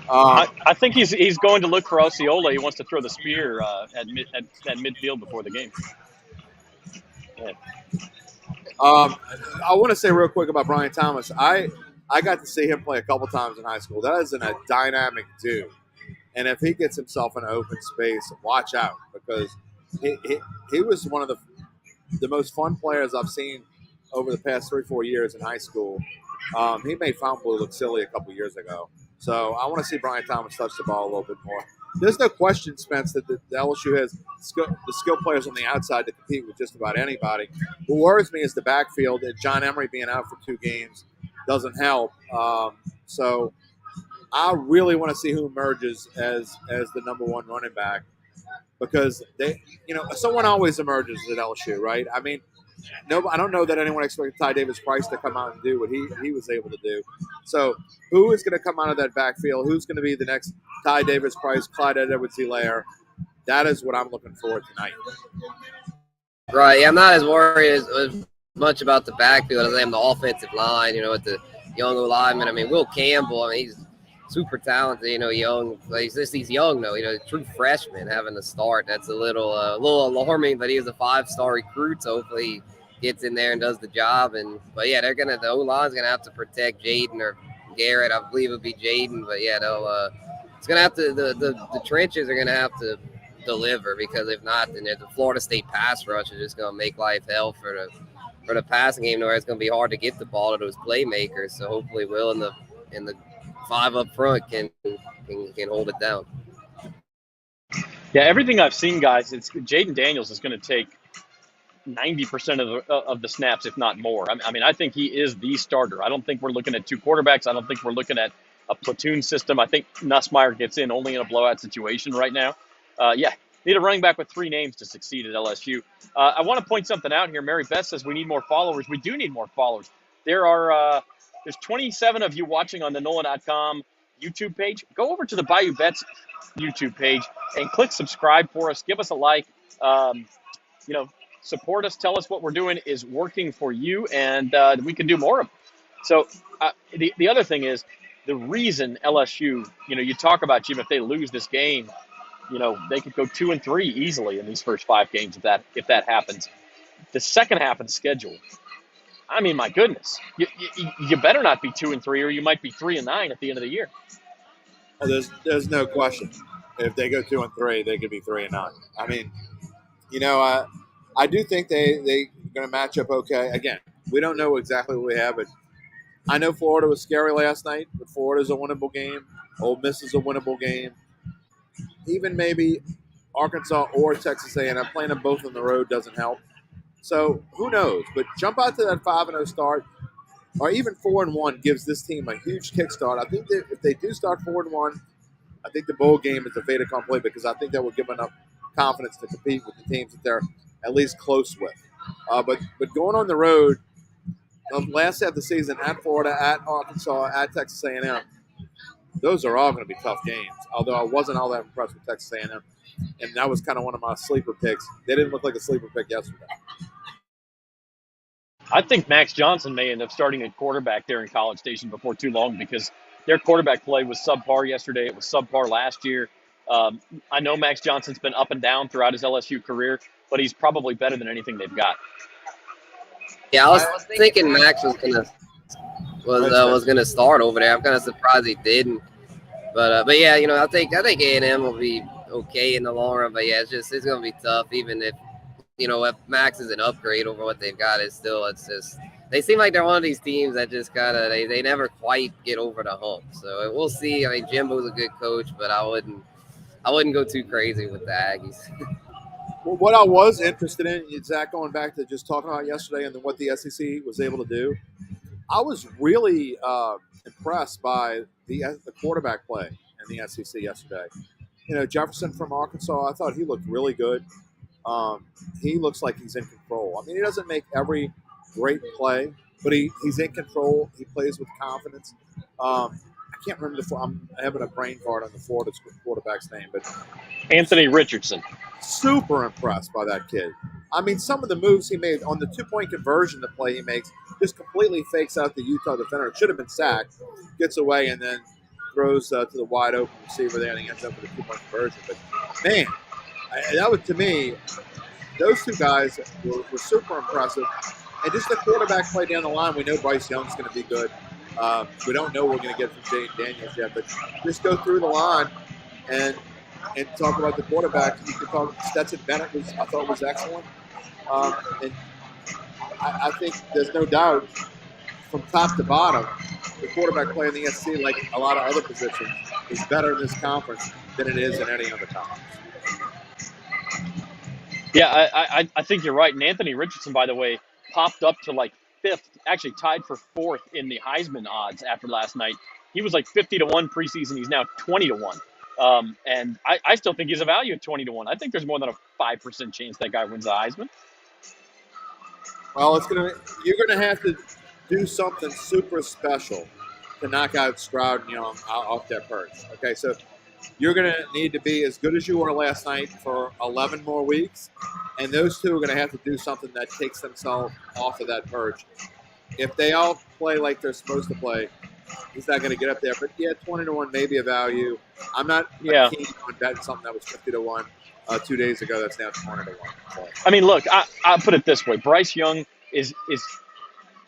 I think he's going to look for Osceola. He wants to throw the spear at midfield before the game. Yeah. I want to say real quick about Brian Thomas. I got to see him play a couple times in high school. That is a dynamic dude. And if he gets himself in an open space, watch out because he was one of the most fun players I've seen over the past 3-4 years in high school. He made Fountain Blue look silly a couple years ago. So I want to see Brian Thomas touch the ball a little bit more. There's no question, Spence, that the LSU has the skill players on the outside to compete with just about anybody. What worries me is the backfield. And John Emery being out for 2 games doesn't help. So I really want to see who emerges as the number 1 running back because someone always emerges at LSU, right? I mean, I don't know that anyone expected Ty Davis-Price to come out and do what he was able to do. So who is going to come out of that backfield? Who's going to be the next Ty Davis-Price, Clyde Edwards-Helaire? That is what I'm looking for tonight. Right. Yeah, I'm not as worried as much about the backfield as I am the offensive line, with the young lineman. I mean, Will Campbell, he's super talented, young. He's young, though, true freshman having to start. That's a little alarming, but he was a 5-star recruit, so hopefully he gets in there and does the job. But yeah, the O-line's going to have to protect Jaden or Garrett. I believe it'll be Jaden, but yeah, it's going to have to, the trenches are going to have to deliver because if not, then the Florida State pass rush is just going to make life hell for for the passing game, where it's going to be hard to get the ball to those playmakers. So hopefully, Will in the 5 up front can hold it down. Yeah, everything I've seen, guys, it's Jaden Daniels is going to take 90% of the snaps, if not more. I mean, I think he is the starter. I don't think we're looking at 2 quarterbacks. I don't think we're looking at a platoon system. I think Nussmeier gets in only in a blowout situation right now. Yeah, need a running back with 3 names to succeed at LSU. I want to point something out here. Mary Beth says we need more followers. We do need more followers. There's 27 of you watching on the NOLA.com YouTube page. Go over to the Bayou Bets YouTube page and click subscribe for us. Give us a like. Support us. Tell us what we're doing is working for you, and we can do more of it. So the other thing is the reason LSU, you talk about, Jim, if they lose this game, they could go 2-3 easily in these first 5 games if that happens. The second half of the schedule, I mean, my goodness, you better not be 2-3, or you might be 3-9 at the end of the year. Well, there's no question. If they go 2-3, they could be 3-9. I mean, I do think they're going to match up okay. Again, we don't know exactly what we have, but I know Florida was scary last night, but Florida's a winnable game. Ole Miss is a winnable game. Even maybe Arkansas or Texas A&M, playing them both on the road doesn't help. So who knows? But jump out to that 5-0 start, or even 4-1 gives this team a huge kickstart. I think that if they do start 4-1, I think the bowl game is a fait accompli, because I think that will give them enough confidence to compete with the teams that they're at least close with. But going on the road, last half of the season at Florida, at Arkansas, at Texas A&M, those are all going to be tough games. Although I wasn't all that impressed with Texas A&M, and that was kind of one of my sleeper picks. They didn't look like a sleeper pick yesterday. I think Max Johnson may end up starting at quarterback there in College Station before too long, because their quarterback play was subpar yesterday. It was subpar last year. I know Max Johnson's been up and down throughout his LSU career, but he's probably better than anything they've got. Yeah, I was thinking Max was gonna start over there. I'm kind of surprised he didn't. But yeah, I think A&M will be okay in the long run. But yeah, it's gonna be tough. Even if if Max is an upgrade over what they've got, it's just they seem like they're one of these teams that just they never quite get over the hump. So we'll see. I mean, Jimbo's a good coach, but I wouldn't go too crazy with the Aggies. Well, what I was interested in, Zach, going back to just talking about yesterday and what the SEC was able to do, I was really impressed by the quarterback play in the SEC yesterday. Jefferson from Arkansas, I thought he looked really good. He looks like he's in control. I mean, he doesn't make every great play, but he's in control. He plays with confidence. I can't remember I'm having a brain fart on the Florida quarterback's name, but Anthony Richardson. Super impressed by that kid. I mean, some of the moves he made on the 2-point conversion, the play he makes, just completely fakes out the Utah defender. It should have been sacked, gets away, and then throws to the wide open receiver there, and he ends up with a 2-point conversion. But man, that was, to me, those two guys were super impressive. And just the quarterback play down the line, we know Bryce Young's going to be good. We don't know what we're going to get from Jaden Daniels yet, but just go through the line and talk about the quarterback. You could talk. Stetson Bennett I thought was excellent, and I think there's no doubt from top to bottom, the quarterback play in the SEC, like a lot of other positions, is better in this conference than it is in any other conference. Yeah, I think you're right. And Anthony Richardson, by the way, popped up to like 5th, actually tied for 4th in the Heisman odds after last night. He was like 50-1 preseason. He's now 20-1. And I still think he's a value at 20-1. I think there's more than a 5% chance that guy wins the Heisman. Well, you're gonna have to do something super special to knock out Stroud and Young off that perch. Okay, so you're gonna need to be as good as you were last night for 11 more weeks, and those two are gonna have to do something that takes themselves off of that perch. If they all play like they're supposed to play, he's not going to get up there. But, yeah, 20-1 may be a value. I'm not keen on betting something that was 50-1 2 days ago that's now 20-1. So. I mean, look, I'll put it this way. Bryce Young is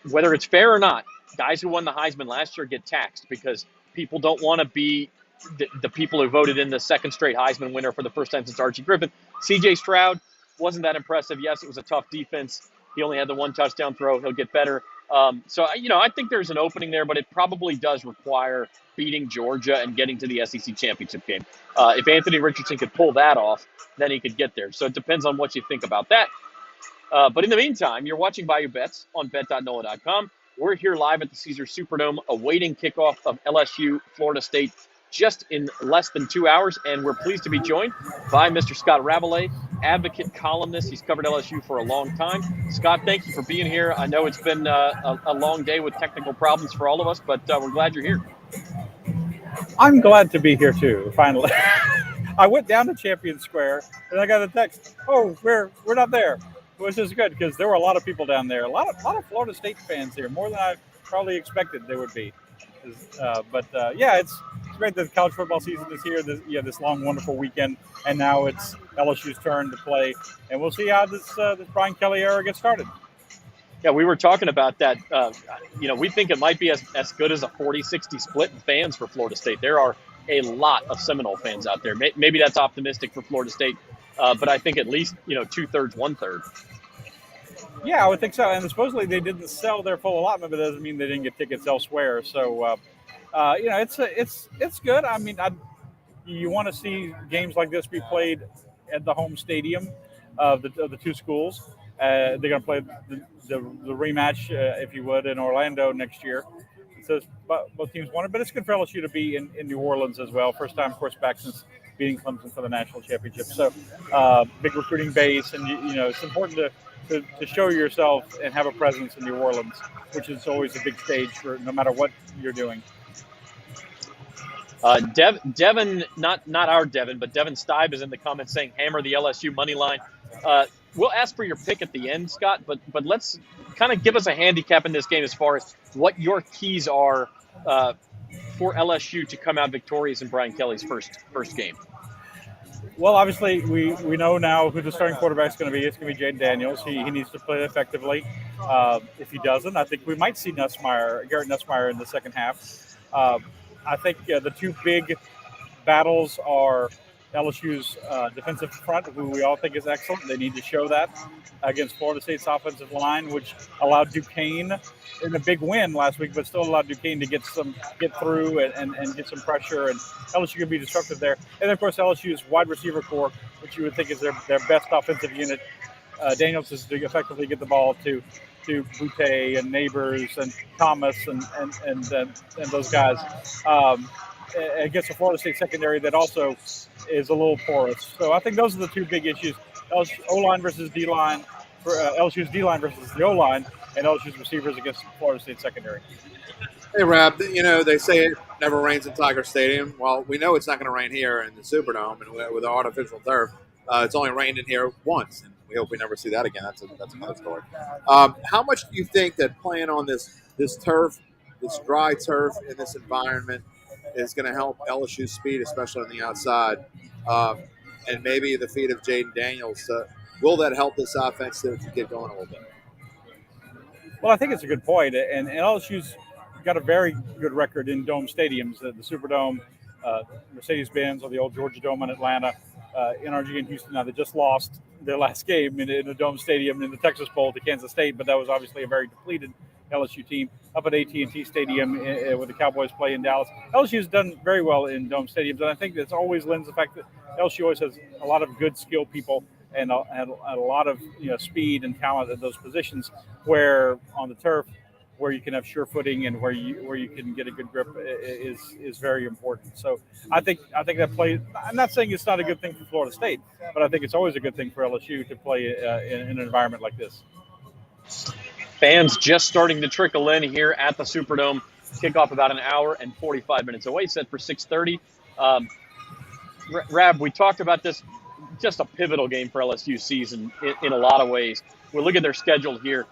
whether it's fair or not, guys who won the Heisman last year get taxed because people don't want to be the people who voted in the second straight Heisman winner for the first time since Archie Griffin. C.J. Stroud wasn't that impressive. Yes, it was a tough defense. He only had the 1 touchdown throw. He'll get better. So, I think there's an opening there, but it probably does require beating Georgia and getting to the SEC championship game. If Anthony Richardson could pull that off, then he could get there. So it depends on what you think about that. But in the meantime, you're watching Bayou Bets on bet.nola.com. We're here live at the Caesars Superdome awaiting kickoff of LSU Florida State just in less than 2 hours, and we're pleased to be joined by Mr. Scott Rabelais, advocate columnist. He's covered LSU for a long time. Scott, thank you for being here. I know it's been a long day with technical problems for all of us, but we're glad you're here. I'm glad to be here too, finally. I went down to Champion Square, and I got a text, "Oh, we're not there," which is good because there were a lot of people down there. A lot of Florida State fans here, more than I probably expected there would be. Yeah, it's great that the college football season is here. This long, wonderful weekend, and now it's LSU's turn to play, and we'll see how this Brian Kelly era gets started. Yeah, we were talking about that. We think it might be as good as a 40-60 split in fans for Florida State. There are a lot of Seminole fans out there. Maybe that's optimistic for Florida State, but I think at least 2/3, 1/3. Yeah, I would think so. And supposedly they didn't sell their full allotment, but it doesn't mean they didn't get tickets elsewhere. So, it's good. I mean, you want to see games like this be played at the home stadium of the two schools. They're going to play the rematch, if you would, in Orlando next year. So both teams want it, but it's good for LSU to be in New Orleans as well. First time, of course, back since beating Clemson for the national championship. So big recruiting base, and it's important to show yourself and have a presence in New Orleans, which is always a big stage for no matter what you're doing. Devin, not our Devin, but Devin Stibe is in the comments saying hammer the LSU money line. We'll ask for your pick at the end, Scott, but let's kind of give us a handicap in this game as far as what your keys are for LSU to come out victorious in Brian Kelly's first game. Well, obviously, we know now who the starting quarterback is going to be. It's going to be Jaden Daniels. He needs to play effectively. If he doesn't, I think we might see Garrett Nussmeier in the second half. I think the two big battles are LSU's defensive front, who we all think is excellent. They need to show that against Florida State's offensive line, which allowed Duquesne in a big win last week, but still allowed Duquesne to get through and get some pressure. And LSU can be disruptive there. And, of course, LSU's wide receiver core, which you would think is their best offensive unit. Daniels is to effectively get the ball to Boutte and Neighbors and Thomas and those guys. Against a Florida State secondary that also is a little porous. So I think those are the two big issues: O-line versus D-line, LSU's D-line versus the O-line, and LSU's receivers against Florida State secondary. Hey, Rab, they say it never rains in Tiger Stadium. Well, we know it's not going to rain here in the Superdome and with the artificial turf. It's only rained in here once, and we hope we never see that again. That's another story. How much do you think that playing on this turf, this dry turf in this environment, is going to help LSU's speed, especially on the outside, and maybe the feet of Jaden Daniels? Will that help this offense to get going a little bit? Well, I think it's a good point, and LSU's got a very good record in dome stadiums, the Superdome, Mercedes-Benz, or the old Georgia Dome in Atlanta, NRG in Houston. Now, they just lost their last game in a dome stadium in the Texas Bowl to Kansas State, but that was obviously a very depleted LSU team. Up at AT&T Stadium where the Cowboys play in Dallas. LSU's done very well in dome stadiums, and I think that's always lends the fact that LSU always has a lot of good skill people and a lot of speed and talent at those positions, where on the turf, where you can have sure footing and where you can get a good grip is very important. So I think that play. I'm not saying it's not a good thing for Florida State, but I think it's always a good thing for LSU to play in an environment like this. Fans just starting to trickle in here at the Superdome. Kickoff about an hour and 45 minutes away, set for 6:30. Rab, we talked about this, just a pivotal game for LSU season in a lot of ways. We look at their schedule here.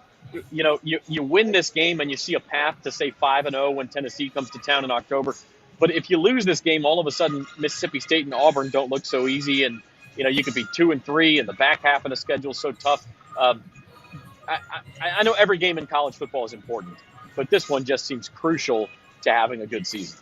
You win this game and you see a path to, say, 5-0 when Tennessee comes to town in October. But if you lose this game, all of a sudden Mississippi State and Auburn don't look so easy, and you could be 2-3, and the back half of the schedule is so tough. I know every game in college football is important, but this one just seems crucial to having a good season.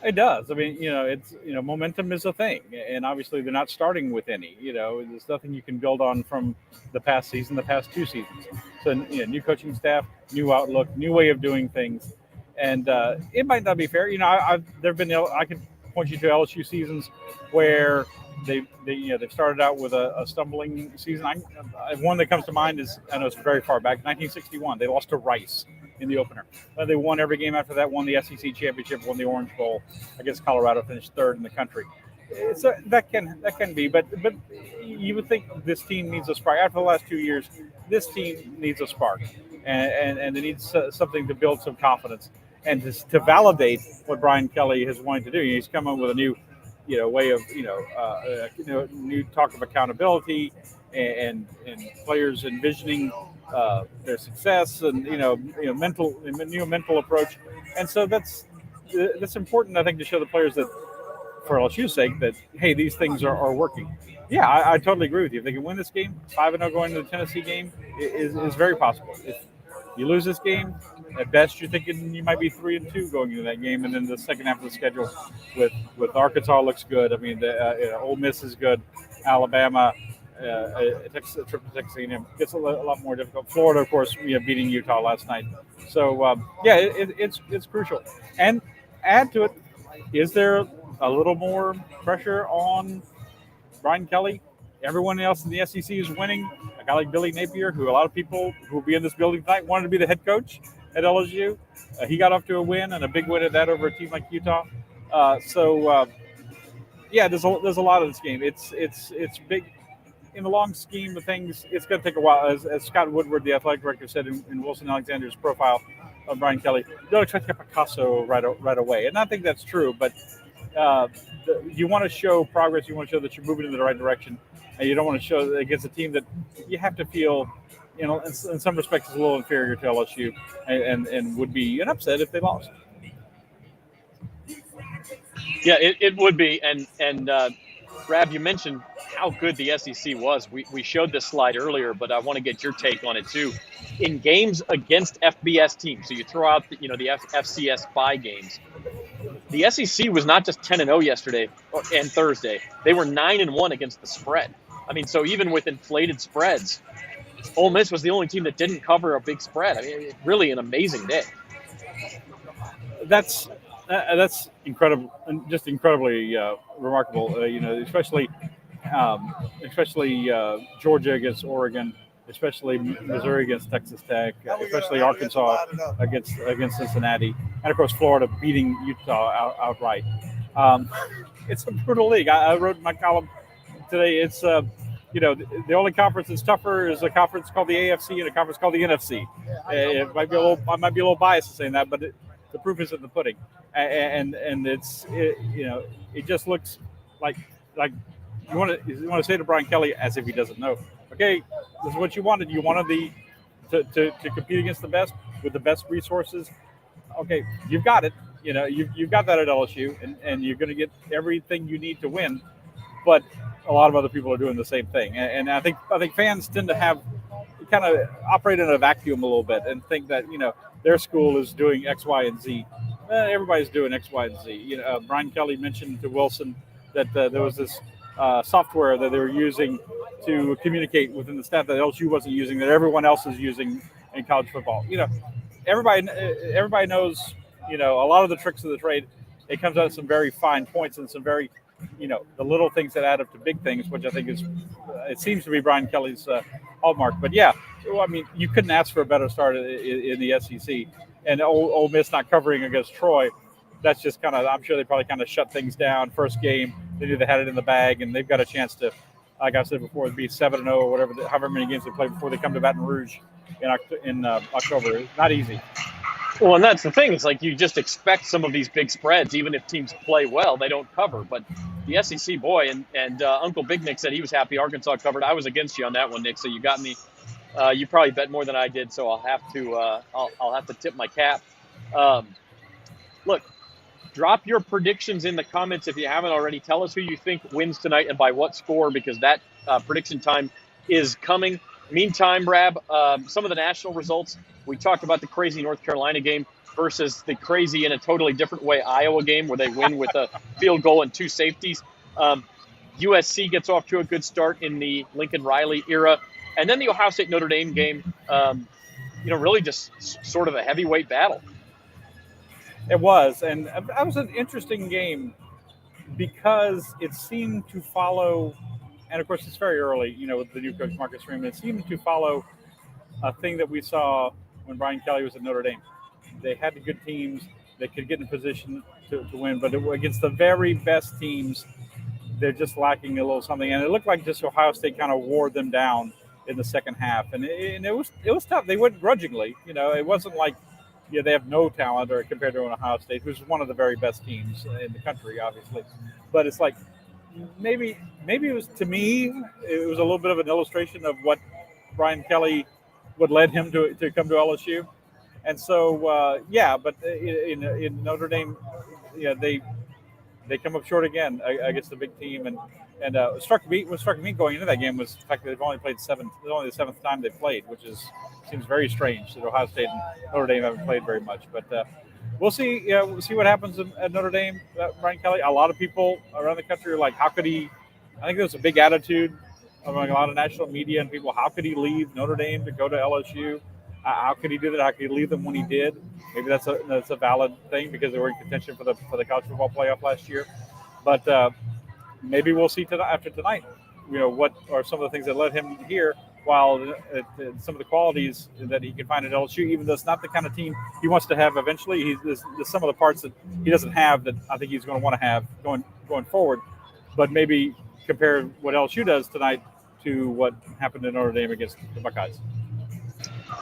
It does. I mean, it's momentum is a thing, and obviously they're not starting with any. There's nothing you can build on from the past season, the past 2 seasons. So, new coaching staff, new outlook, new way of doing things, and it might not be fair. I can point you to LSU seasons where they've started out with a stumbling season. One that comes to mind is, I know it's very far back, 1961. They lost to Rice in the opener. They won every game after that, won the SEC championship, won the Orange Bowl against Colorado, finished third in the country. So that can be, but you would think this team needs a spark. After the last 2 years, this team needs a spark, and it needs something to build some confidence and to validate what Brian Kelly has wanted to do. He's come up with a new way of new talk of accountability and players envisioning their success and new mental approach, and so that's important, I think, to show the players that, for LSU's sake, that hey, these things are working. Yeah, I totally agree with you. If they can win this game, 5-0 going to the Tennessee game is very possible. If you lose this game, at best you're thinking you might be 3-2 going into that game, and then the second half of the schedule with Arkansas looks good. I mean, Ole Miss is good, Alabama. Texas A&M gets a lot more difficult. Florida, of course, beating Utah last night. So it's crucial. And add to it, is there a little more pressure on Brian Kelly? Everyone else in the SEC is winning. A guy like Billy Napier, who a lot of people who will be in this building tonight wanted to be the head coach at LSU. He got off to a win, and a big win at that, over a team like Utah. There's a lot of this game. It's big. In the long scheme of things, it's going to take a while. As Scott Woodward, the athletic director, said in Wilson Alexander's profile of Brian Kelly, don't expect to get Picasso right away. And I think that's true, but you want to show progress. You want to show that you're moving in the right direction, and you don't want to show that against a team that you have to feel, in some respects, is a little inferior to LSU, and would be an upset if they lost. Yeah, it would be. And Rab, you mentioned how good the SEC was. We showed this slide earlier, but I want to get your take on it too. In games against FBS teams, so you throw out the FCS bye games, the SEC was not just 10-0 yesterday and Thursday. They were 9-1 against the spread. I mean, so even with inflated spreads, Ole Miss was the only team that didn't cover a big spread. I mean, really an amazing day. That's incredible, just incredibly remarkable. Especially Georgia against Oregon, especially Missouri against Texas Tech, especially Arkansas against Cincinnati, and of course Florida beating Utah outright. It's a brutal league. I wrote in my column today. It's the only conference that's tougher is a conference called the AFC and a conference called the NFC. I might be a little biased in saying that, but the proof is in the pudding, and it just looks like you want to say to Brian Kelly, as if he doesn't know. Okay, this is what you wanted. You wanted to compete against the best with the best resources. Okay, you've got it. You've got that at LSU, and you're going to get everything you need to win. But a lot of other people are doing the same thing, and I think fans tend to have kind of operate in a vacuum a little bit and think that their school is doing X, Y, and Z. Everybody's doing X, Y, and Z. Brian Kelly mentioned to Wilson that there was this software that they were using to communicate within the staff that LSU wasn't using, that everyone else is using in college football. Everybody knows, a lot of the tricks of the trade. It comes out of some very fine points and some very, the little things that add up to big things, which I think it seems to be Brian Kelly's hallmark. But yeah, I mean, you couldn't ask for a better start in the SEC. And Ole Miss not covering against Troy, that's just kind of, I'm sure they probably kind of shut things down. First game, they knew they had it in the bag, and they've got a chance to, like I said before, be 7-0 or whatever, however many games they play before they come to Baton Rouge in October. It's not easy. Well, and that's the thing. It's like you just expect some of these big spreads, even if teams play well, they don't cover. But the SEC, boy, and Uncle Big Nick said he was happy Arkansas covered. I was against you on that one, Nick, so you got me. You probably bet more than I did, so I'll have to tip my cap. Look, drop your predictions in the comments if you haven't already. Tell us who you think wins tonight and by what score, because that prediction time is coming. Meantime, Rab, some of the national results. We talked about the crazy North Carolina game. versus the crazy in a totally different way Iowa game where they win with a field goal and 2 safeties. USC gets off to a good start in the Lincoln Riley era. And then the Ohio State Notre Dame game, really just sort of a heavyweight battle. It was, and that was an interesting game because it seemed to follow, and of course it's very early, with the new coach Marcus Freeman, it seemed to follow a thing that we saw when Brian Kelly was at Notre Dame. They had the good teams, they could get in position to win, but against the very best teams, they're just lacking a little something. And it looked like just Ohio State kind of wore them down in the second half, and it was tough. They went grudgingly, it wasn't like they have no talent or compared to Ohio State, who's one of the very best teams in the country, obviously. But it's like maybe it was, to me, it was a little bit of an illustration of what Brian Kelly would led him to come to LSU. And so, but in Notre Dame, they come up short again against the big team. And what struck me going into that game was the fact that they've only played 7. It's only the 7th time they've played, which seems very strange that Ohio State and Notre Dame haven't played very much. But we'll see. We'll see what happens at Notre Dame. Brian Kelly. A lot of people around the country are like, how could he? I think there's a big attitude among a lot of national media and people. How could he leave Notre Dame to go to LSU? How could he do that? How could he leave them when he did? Maybe that's a valid thing because they were in contention for the college football playoff last year. But maybe we'll see after tonight, what are some of the things that led him here, while some of the qualities that he can find at LSU, even though it's not the kind of team he wants to have eventually. There's some of the parts that he doesn't have that I think he's going to want to have going forward. But maybe compare what LSU does tonight to what happened in Notre Dame against the Buckeyes.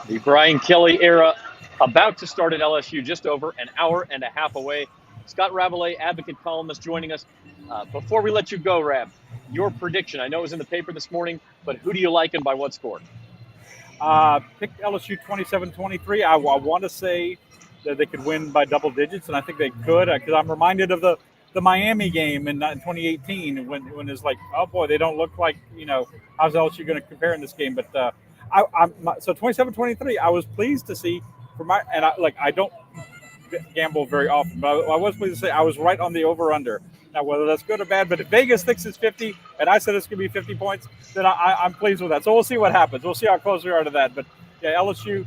The Brian Kelly era about to start at LSU, just over an hour and a half away. Scott Rabelais, Advocate columnist, joining us. Before we let you go, Rab, your prediction. I know it was in the paper this morning, but who do you like and by what score? Pick LSU 27-23. I want to say that they could win by double digits, and I think they could, because I'm reminded of the Miami game in 2018 when it's like, oh boy, they don't look like, how's LSU going to compare in this game? But so 27-23, I was pleased to see I don't gamble very often, but I was pleased to say I was right on the over-under. Now, whether that's good or bad, but if Vegas thinks it's 50, and I said it's going to be 50 points, then I'm pleased with that. So we'll see what happens. We'll see how close we are to that. But, yeah, LSU,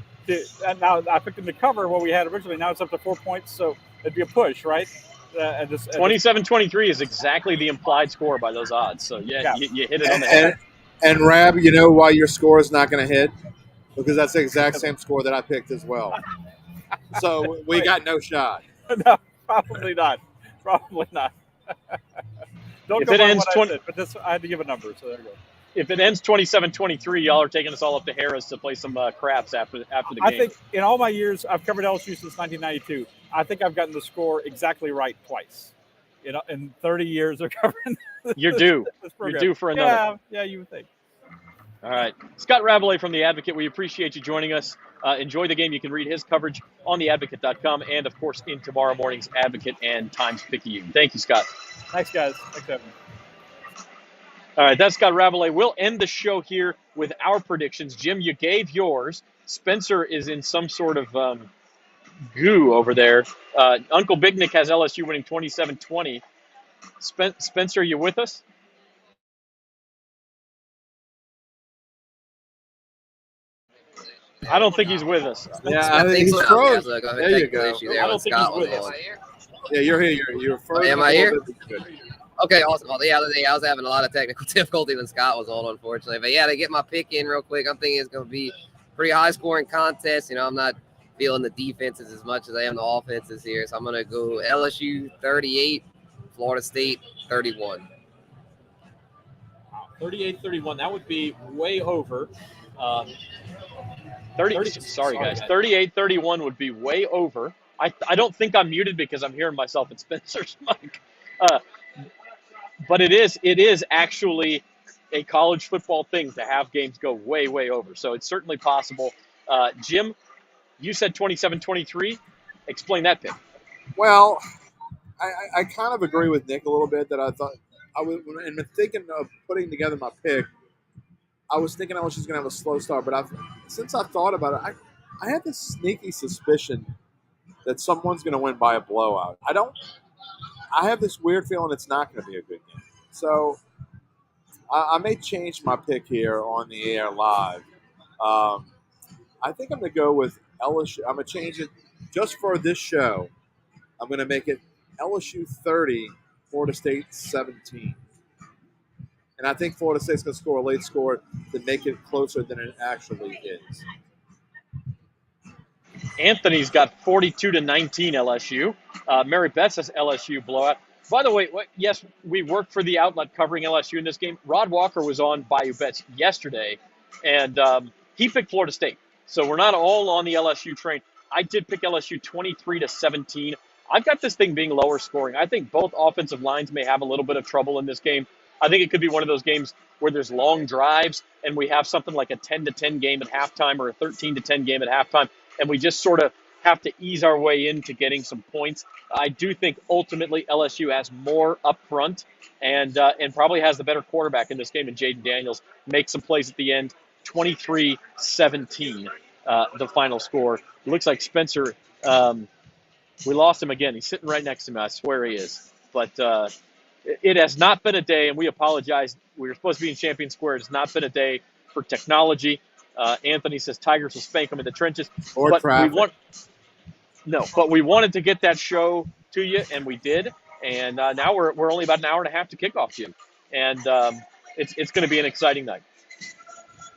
now I picked them to cover what we had originally. Now it's up to 4 points, so it'd be a push, right? 27-23 is exactly the implied score by those odds. So, yeah. You hit it on the head. And Rab, you know why your score is not going to hit? Because that's the exact same score that I picked as well. So we got no shot. No, probably not. Probably not. Don't if go it by ends what I said, but I had to give a number, so there you go. If it ends 27-23, y'all are taking us all up to Harris to play some craps after the game. I think in all my years, I've covered LSU since 1992. I think I've gotten the score exactly right twice. In 30 years of covering You're due. You're due for another. Yeah, you would think. All right. Scott Rabelais from The Advocate, we appreciate you joining us. Enjoy the game. You can read his coverage on theadvocate.com and, of course, in tomorrow morning's Advocate and Times-Picayune. Thank you, Scott. Thanks, guys. Thanks, Evan. All right, that's Scott Rabelais. We'll end the show here with our predictions. Jim, you gave yours. Spencer is in some sort of goo over there. Uncle Big Nick has LSU winning 27-20. Spencer, are you with us? I don't think he's with us. Yeah, I think he's froze. There you go. I don't think he's with us. Yeah, you're here. You're frozen. Am I here? Okay, awesome. Well, yeah, I was having a lot of technical difficulty when Scott was on, unfortunately. But, yeah, to get my pick in real quick, I'm thinking it's going to be a pretty high-scoring contest. I'm not feeling the defenses as much as I am the offenses here. So I'm going to go LSU 38, Florida State 31. 38-31. That would be way over. 38-31 would be way over. I don't think I'm muted because I'm hearing myself at Spencer's mic. But it is actually a college football thing to have games go way, way over. So it's certainly possible. Jim, you said 27-23. Explain that pick. Well, I kind of agree with Nick a little bit that I thought when thinking of putting together my pick, I was thinking I was just going to have a slow start. But since I've thought about it, I had this sneaky suspicion that someone's going to win by a blowout. I have this weird feeling it's not going to be a good game. So I may change my pick here on the air live. I think I'm going to go with LSU. I'm going to change it just for this show. I'm going to make it LSU 30, Florida State 17. And I think Florida State's going to score a late score to make it closer than it actually is. Anthony's got 42-19 LSU. Mary Beth says LSU blowout. By the way, yes, we worked for the outlet covering LSU in this game. Rod Walker was on Bayou Bets yesterday, and he picked Florida State. So we're not all on the LSU train. I did pick LSU 23-17. I've got this thing being lower scoring. I think both offensive lines may have a little bit of trouble in this game. I think it could be one of those games where there's long drives and we have something like a 10-10 game at halftime or a 13-10 game at halftime, and we just sort of have to ease our way into getting some points. I do think ultimately LSU has more up front and probably has the better quarterback in this game, and Jaden Daniels makes some plays at the end. 23-17, the final score. It looks like Spencer, we lost him again. He's sitting right next to me. I swear he is. But it has not been a day, and we apologize. We were supposed to be in Champion Square. It has not been a day for technology. Anthony says Tigers will spank them in the trenches. Or traffic. But we wanted to get that show to you, and we did. And now we're only about an hour and a half to kickoff, Jim. And it's going to be an exciting night.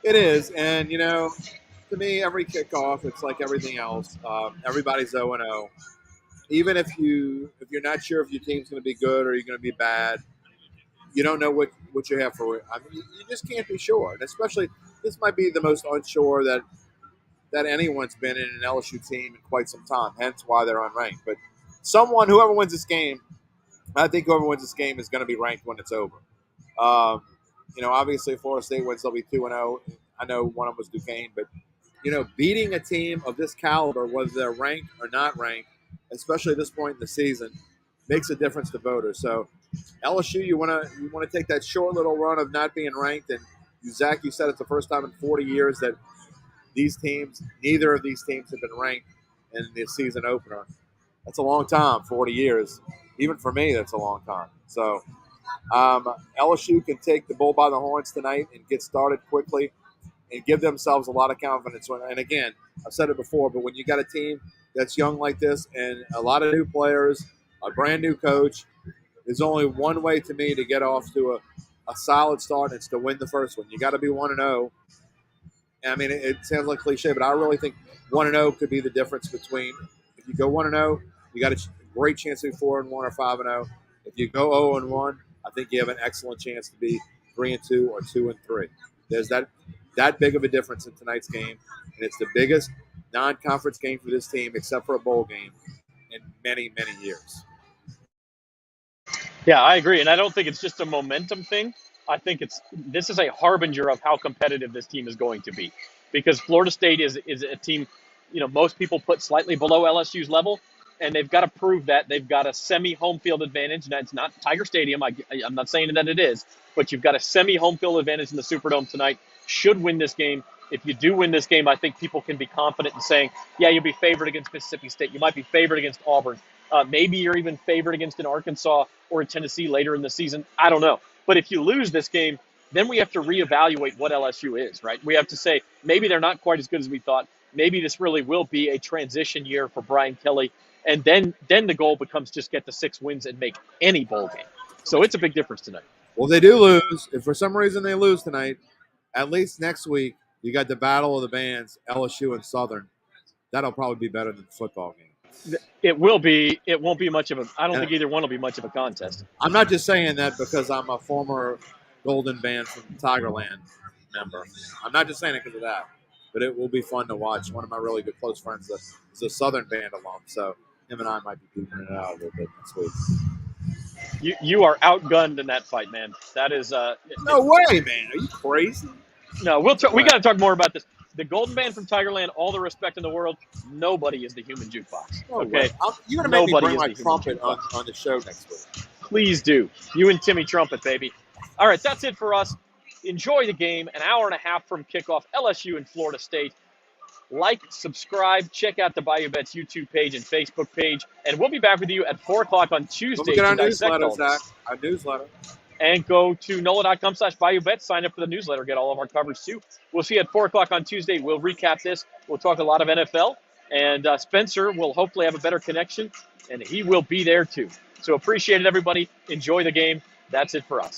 It is, and to me, every kickoff, it's like everything else. Everybody's 0-0. Even if you're not sure if your team's going to be good or you're going to be bad, you don't know what you have for it. I mean, you just can't be sure, and especially this might be the most unsure that anyone's been in an LSU team in quite some time. Hence why they're unranked. But whoever wins this game, I think whoever wins this game is going to be ranked when it's over. Obviously, if Florida State wins, they'll be 2-0. I know one of them was Duquesne, but beating a team of this caliber, whether they're ranked or not ranked, especially at this point in the season, makes a difference to voters. So LSU, you want to take that short little run of not being ranked, and Zach, you said it's the first time in 40 years that neither of these teams have been ranked in the season opener. That's a long time, 40 years. Even for me, that's a long time. So LSU can take the bull by the horns tonight and get started quickly and give themselves a lot of confidence. And again, I've said it before, but when you got a team that's young like this and a lot of new players, a brand new coach, there's only one way to me to get off to a solid start, and it's to win the first one. You got to be 1-0. I mean, it sounds like cliche, but I really think 1-0 could be the difference between if you go 1-0, you got a great chance to be 4-1 or 5-0. If you go 0-1, I think you have an excellent chance to be 3-2 or 2-3. There's that big of a difference in tonight's game, and it's the biggest non-conference game for this team, except for a bowl game, in many, many years. Yeah, I agree, and I don't think it's just a momentum thing. I think this is a harbinger of how competitive this team is going to be, because Florida State is a team, most people put slightly below LSU's level, and they've got to prove that. They've got a semi-home field advantage. Now, it's not Tiger Stadium. I'm not saying that it is, but you've got a semi-home field advantage in the Superdome tonight. Should win this game. If you do win this game, I think people can be confident in saying, yeah, you'll be favored against Mississippi State. You might be favored against Auburn. Maybe you're even favored against an Arkansas or a Tennessee later in the season. I don't know. But if you lose this game, then we have to reevaluate what LSU is, right? We have to say maybe they're not quite as good as we thought. Maybe this really will be a transition year for Brian Kelly. And then the goal becomes just get the 6 wins and make any bowl game. So it's a big difference tonight. Well, they do lose. If for some reason they lose tonight, at least next week, you got the battle of the bands, LSU and Southern. That'll probably be better than the football game. It will be. It won't be much of a – I don't think either one will be much of a contest. I'm not just saying that because I'm a former Golden Band from Tigerland member. I'm not just saying it because of that. But it will be fun to watch. One of my really good close friends is a Southern Band alum, so him and I might be beating it out a little bit next week. You are outgunned in that fight, man. That is no way, man. Are you crazy? No, we got to talk more about this. The Golden Band from Tigerland, all the respect in the world, nobody is the human jukebox. Okay, you're gonna make me bring my trumpet on the show next week. Please do. You and Timmy Trumpet, baby. All right, that's it for us. Enjoy the game. An hour and a half from kickoff. LSU and Florida State. Like, subscribe, check out the Bayou Bets YouTube page and Facebook page, and we'll be back with you at 4 o'clock on Don't Tuesday forget to our dissect newsletter, all this. Zach. Our newsletter. And go to NOLA.com/Bayou Bets, sign up for the newsletter, get all of our coverage too. We'll see you at 4 o'clock on Tuesday. We'll recap this. We'll talk a lot of NFL, and Spencer will hopefully have a better connection, and he will be there too. So appreciate it, everybody. Enjoy the game. That's it for us.